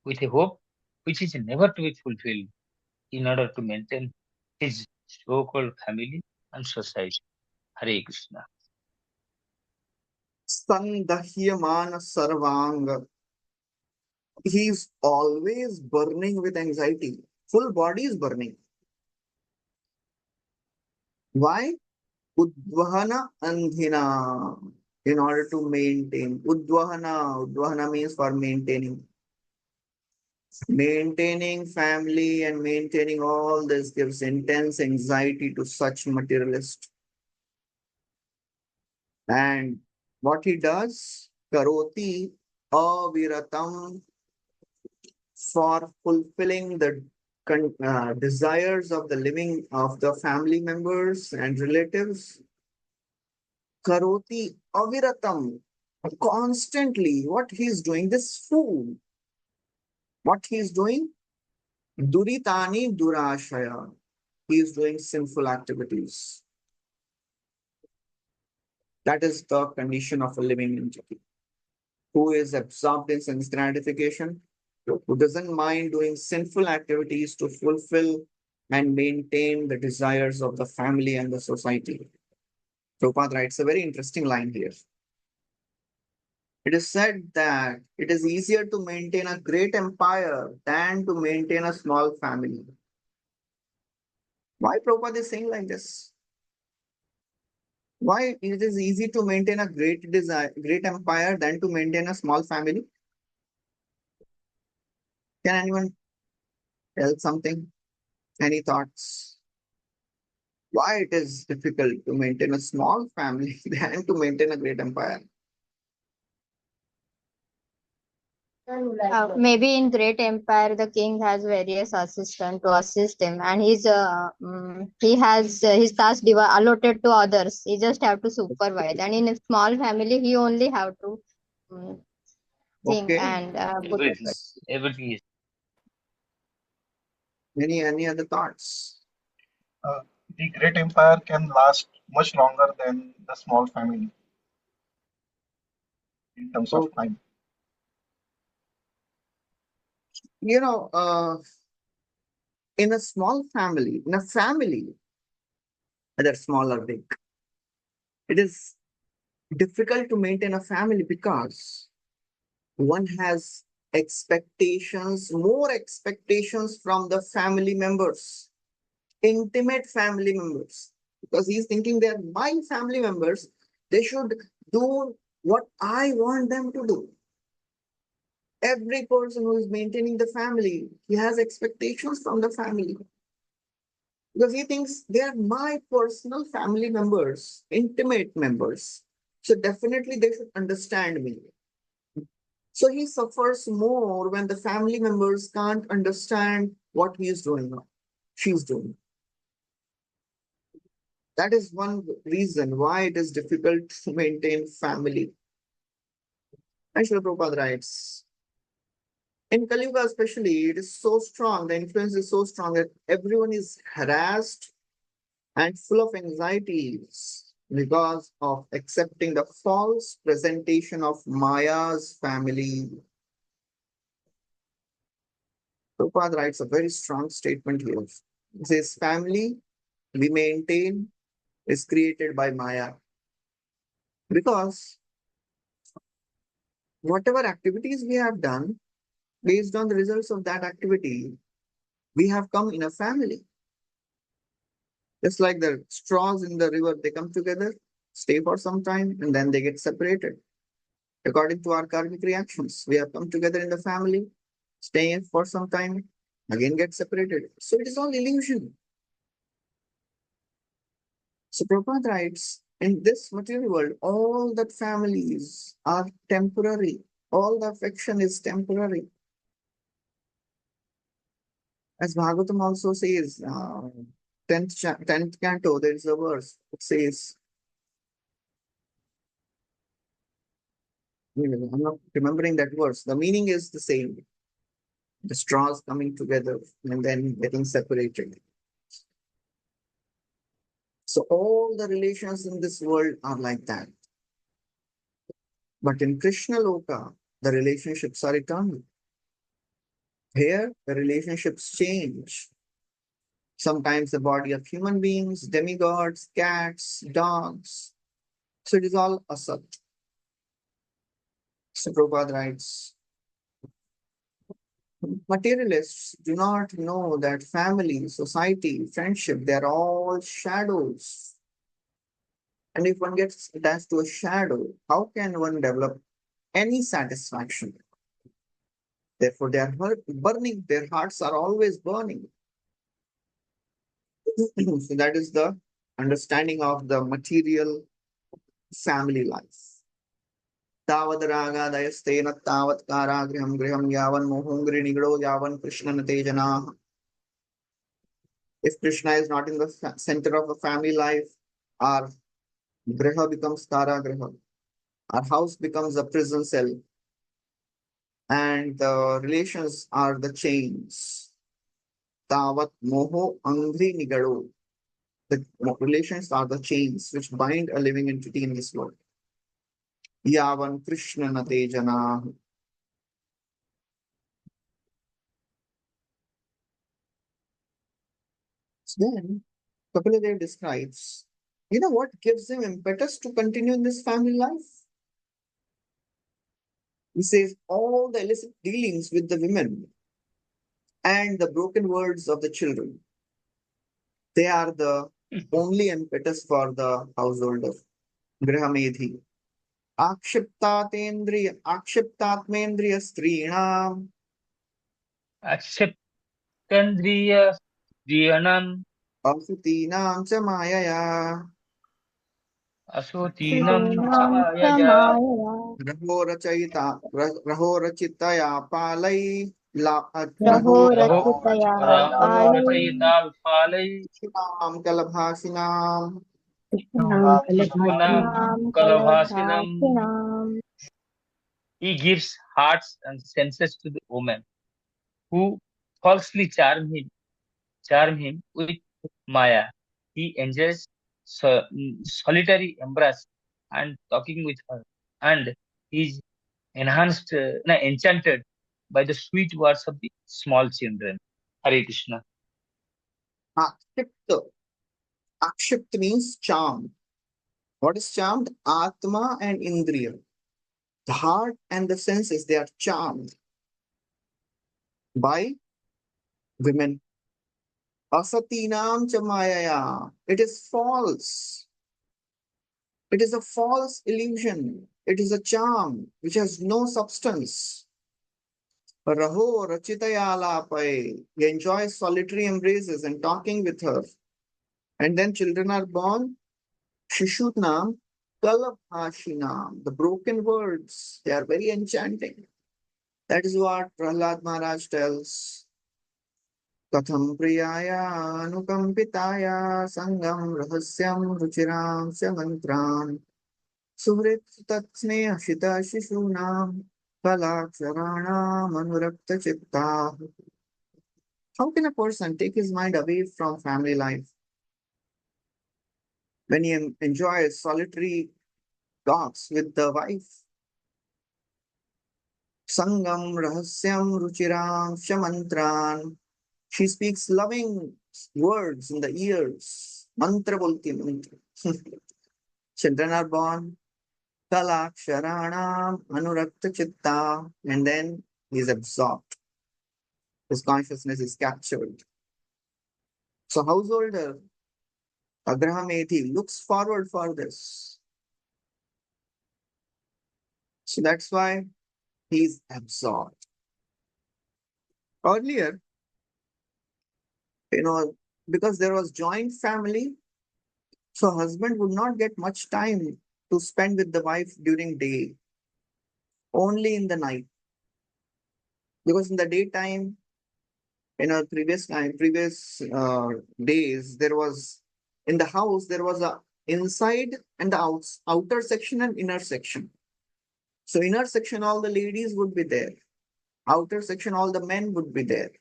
with a hope which is never to be fulfilled in order to maintain his so-called family and society. Hare Krishna. Sandahyamana sarvanga. He is always burning with anxiety. Full body is burning. Why? Udvahana andhina. In order to maintain. Udvahana means for maintaining. Maintaining family and maintaining all this gives intense anxiety to such materialist. And what he does, karoti aviratam, for fulfilling the desires of the living of the family members and relatives. Karoti aviratam, constantly. What he is doing, this fool, what he is doing, duritani durashaya, he is doing sinful activities. That is the condition of a living entity who is absorbed in sense gratification, who doesn't mind doing sinful activities to fulfill and maintain the desires of the family and the society. Prabhupada writes a very interesting line here. It is said that it is easier to maintain a great empire than to maintain a small family. Why Prabhupada is saying like this? Why it is easy to maintain a great empire than to maintain a small family? Can anyone tell something? Any thoughts? Why it is difficult to maintain a small family than to maintain a great empire? Maybe in great empire, the king has various assistants to assist him, and he has his task allotted to others. He just have to supervise. And in a small family, he only have to um, think Okay. and put Everything, effort. everything is Any other thoughts? The great empire can last much longer than the small family in terms of So, time. you know, in a small family, in a family, whether small or big, it is difficult to maintain a family because one has expectations, more expectations from the family members, intimate family members, because he's thinking they're my family members, they should do what I want them to do. Every person who is maintaining the family, he has expectations from the family because he thinks they are my personal family members, intimate members. So definitely they should understand me. So he suffers more when the family members can't understand what he is doing or she's doing. That is one reason why it is difficult to maintain family. And Srila Prabhupada writes, in Kali Yuga especially, it is so strong, the influence is so strong that everyone is harassed and full of anxieties because of accepting the false presentation of Maya's family. Prabhupada writes a very strong statement here. He says, family we maintain is created by Maya. Because whatever activities we have done, based on the results of that activity, we have come in a family. Just like the straws in the river, they come together, stay for some time, and then they get separated. According to our karmic reactions, we have come together in the family, stay for some time, again get separated. So it is all illusion. So Prabhupada writes, in this material world, all that families are temporary. All the affection is temporary. As Bhagavatam also says, 10th canto, there is a verse. It says, I'm not remembering that verse. The meaning is the same. The straws coming together and then getting separated. So all the relations in this world are like that. But in Krishna Loka, the relationships are eternal. Here, the relationships change. Sometimes the body of human beings, demigods, cats, dogs. So it is all asat. So Prabhupada writes, materialists do not know that family, society, friendship, they're all shadows. And if one gets attached to a shadow, how can one develop any satisfaction? Therefore, they are burning, their hearts are always burning. So that is the understanding of the material family life. Tavad ragadayastena tavat karagriham griham yavan mohungri nigro yavan Krishna natejana. If Krishna is not in the center of a family life, our griha becomes karagriha. Our house becomes a prison cell. And the relations are the chains. Tavat moho angri nigado. The relations are the chains which bind a living entity in this world. Yavan Krishna natejana. Then Kapila describes, what gives him impetus to continue in this family life? He says all the illicit dealings with the women and the broken words of the children, they are the only impetus for the householder. Grihamedhi. Akshiptatmendriya strinam. Acceptandriya Dhyanam Asutinam cha mayaya. Asotinam Srinam Samaya Samaya Raho rachitaya palai. Raho Raho Rachitaya Raho Palai Rachayita Palai Krishnam kalabhasinam. Krishnam Vishwanam Kalabhasinam Krishnam Kalavhasinam. Kalabhasinam. He gives hearts and senses to the woman who falsely charm him with Maya. He enjoys solitary embrace and talking with her, and is enchanted by the sweet words of the small children. Hare Krishna. Akshipta. Akshipt means charmed. What is charmed? Atma and Indriya. The heart and the senses, they are charmed by women. Asatinam cha mayaya. It is false. It is a false illusion. It is a charm which has no substance. Raho Rachitaya Alapai. He enjoys solitary embraces and talking with her. And then children are born. Shishutnam Kalabhashinam. The broken words, they are very enchanting. That is what Prahlad Maharaj tells. Katham priyaya anukampitaya sangam rahasyam ruchiram mantran suhrit tatsne ashita shishunam kalaksharanam anurakta chitta. How can a person take his mind away from family life when he enjoys solitary talks with the wife? Sangam rahasyam ruchiram mantran. She speaks loving words in the ears. Mantra bolti hai, mantra. Children are born. Kalaksharanam anurakta chitta. And then he is absorbed. His consciousness is captured. So householder Agrahamethi looks forward for this. So that's why he is absorbed. Earlier, because there was joint family, so husband would not get much time to spend with the wife during day, only in the night. Because in the daytime, previous days, there was in the house there was a inside and the outer section and inner section. So inner section all the ladies would be there, outer section all the men would be there,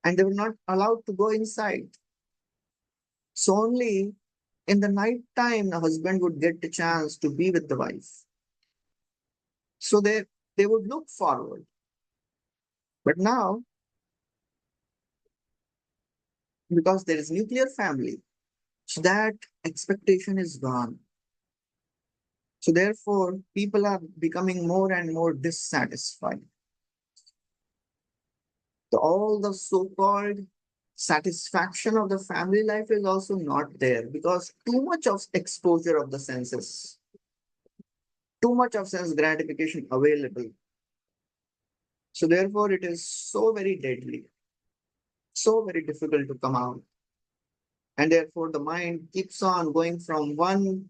and they were not allowed to go inside. So only in the night time the husband would get the chance to be with the wife. So they would look forward. But now, because there is nuclear family, so that expectation is gone. So therefore, people are becoming more and more dissatisfied. So all the so-called satisfaction of the family life is also not there because too much of exposure of the senses, too much of sense gratification available. So therefore, it is so very deadly, so very difficult to come out. And therefore, the mind keeps on going from one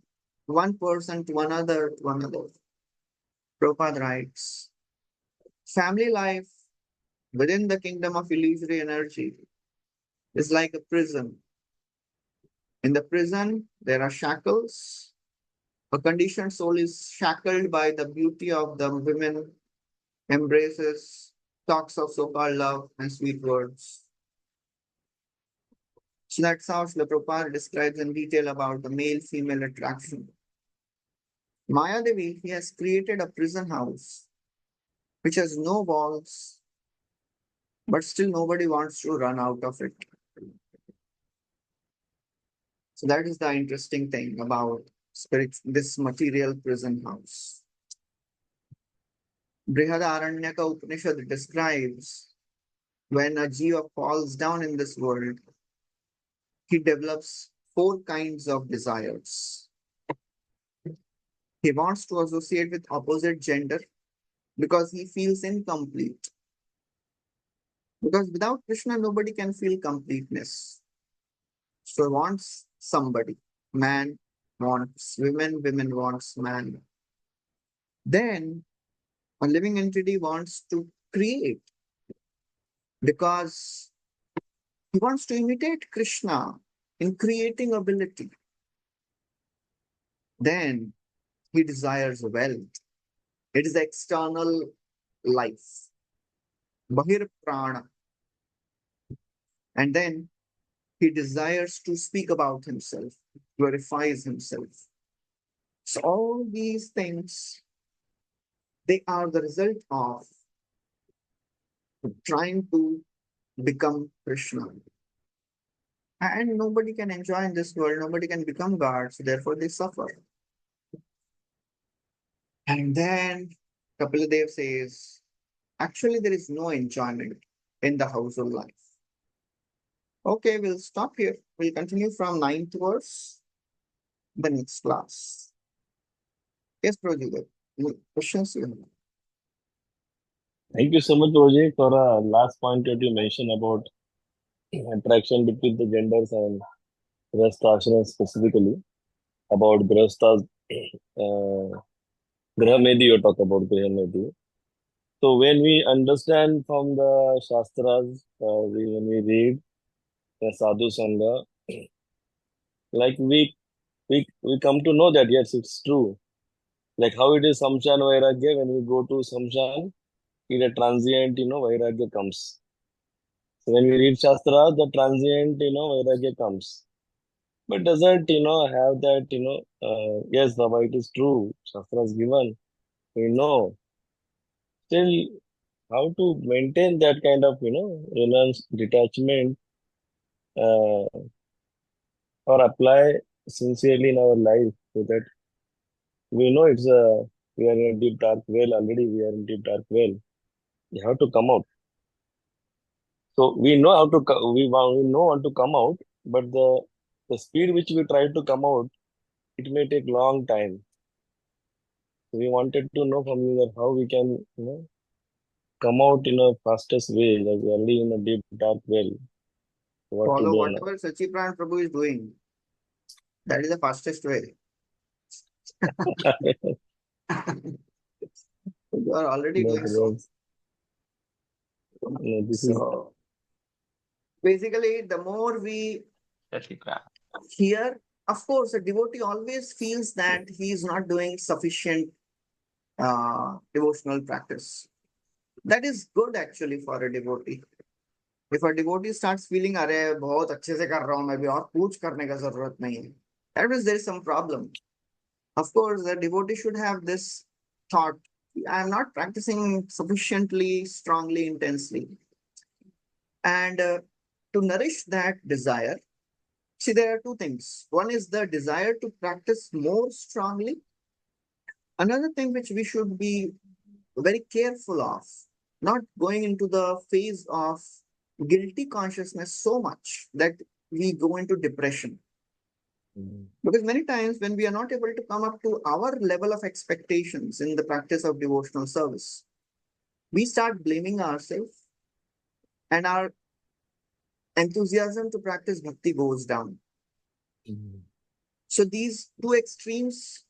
person to another to another. Prabhupada writes, family life within the kingdom of illusory energy is like a prison. In the prison, there are shackles. A conditioned soul is shackled by the beauty of the women, embraces, talks of so-called love and sweet words. So that's how Srila Prabhupada describes in detail about the male-female attraction. Maya Devi, he has created a prison house which has no walls, but still nobody wants to run out of it. So that is the interesting thing about this material prison house. Brihadaranyaka Upanishad describes when a jiva falls down in this world, he develops 4 kinds of desires. He wants to associate with opposite gender because he feels incomplete. Because without Krishna, nobody can feel completeness. So he wants somebody. Man wants women, women wants man. Then a living entity wants to create because he wants to imitate Krishna in creating ability. Then he desires wealth. It is external life. Bahir prana. And then he desires to speak about himself, glorifies himself. So all these things, they are the result of trying to become Krishna. And nobody can enjoy in this world, nobody can become God, so therefore they suffer. And then Kapila says, actually there is no enjoyment in the household life. Okay, we'll stop here. We'll continue from 9th verse, the next class. Yes, Prajit, any questions you have? Thank you so much, Roji, for last point that you mentioned about attraction between the genders and Grahastha ashram specifically about Grahastha's Graha Medi, you talk about Graha Medi. So when we understand from the Shastras, when we read the Sadhu Sangha, like we come to know that yes, it's true. Like how it is Samshan Vairagya, when we go to Samshan, in a transient, Vairagya comes. So when we read Shastra, the transient, Vairagya comes. But doesn't, have that, yes, Baba, it is true. Shastra is given. We know. Still, how to maintain that kind of, detachment uh, or apply sincerely in our life so that we know we are in a deep dark well already. We are in deep dark well. We have to come out. So we know how to we know how to come out, but the speed which we try to come out, it may take long time. So we wanted to know from you that how we can come out in a fastest way, like we are already in a deep dark well. What to Follow do now? whatever Sachi Pran Prabhu is doing. That is the fastest way. You are already No, doing so. no, this is So basically, the more we hear, of course, a devotee always feels that he is not doing sufficient devotional practice. That is good actually for a devotee. If a devotee starts feeling, अरे बहुत अच्छे से कर रहा हूँ मैं अभी और कुछ करने का जरूरत नहीं है, that means there is some problem. Of course, the devotee should have this thought: I am not practicing sufficiently, strongly, intensely, and to nourish that desire. See, there are two things. One is the desire to practice more strongly. Another thing which we should be very careful of, not going into the phase of guilty consciousness so much that we go into depression. Because many times when we are not able to come up to our level of expectations in the practice of devotional service, we start blaming ourselves and our enthusiasm to practice bhakti goes down. So these two extremes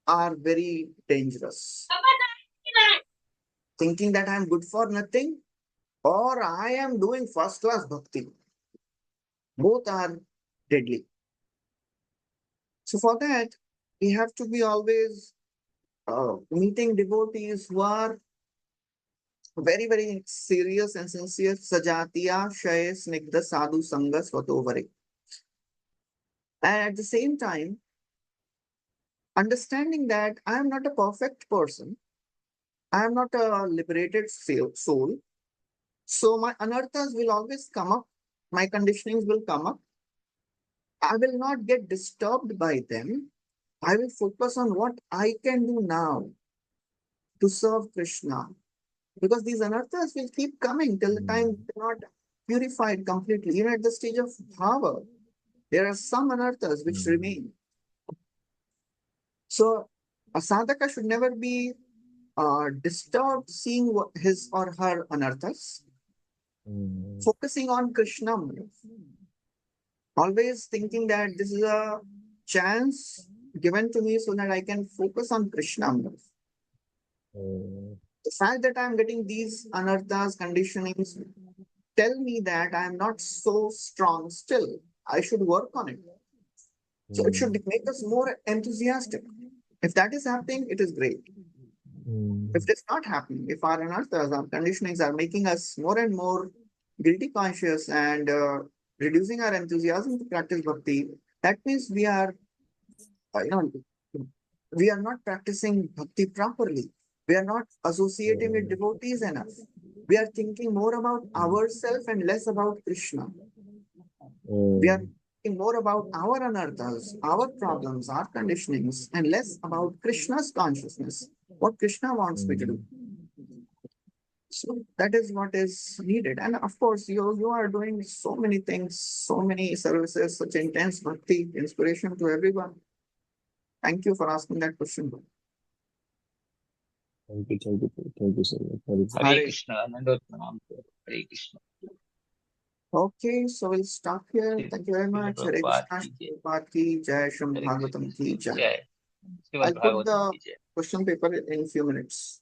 are very dangerous. Thinking that I'm good for nothing or I am doing first class bhakti. Both are deadly. So for that, we have to be always meeting devotees who are very, very serious and sincere. Sajatiya Shaye Snigdha Sadhu Sangha Swatovare. And at the same time, understanding that I am not a perfect person, I am not a liberated soul. So my anarthas will always come up, my conditionings will come up. I will not get disturbed by them. I will focus on what I can do now to serve Krishna. Because these anarthas will keep coming till the time they're not purified completely. Even at the stage of bhava, there are some anarthas which remain. So a sadhaka should never be disturbed seeing his or her anarthas, focusing on Krishna, always thinking that this is a chance given to me so that I can focus on Krishna. The fact that I'm getting these anarthas, conditionings, tell me that I'm not so strong still. I should work on it. So it should make us more enthusiastic. If that is happening, it is great. If it's not happening, if our anarthas, our conditionings are making us more and more guilty conscious and reducing our enthusiasm to practice bhakti, that means we are, we are not practicing bhakti properly. We are not associating with devotees enough. We are thinking more about ourselves and less about Krishna. We are thinking more about our anarthas, our problems, our conditionings, and less about Krishna's consciousness, what Krishna wants me to do. So that is what is needed. And of course, you are doing so many things, so many services, such intense bhakti, inspiration to everyone. Thank you for asking that question. Thank you so much. Very good. Hare Hare. Krishna, Ananda Pranam. Hare Krishna. Okay, so we'll stop here. Thank you very Srila much. Hare Prabhupada Krishna, ki jai. Prabhupada ki jai, Srimad Hare Krishna Bhagvatam ki jai. jai. Srimad I'll put Bhagavatam the ki jai. question paper in a few minutes.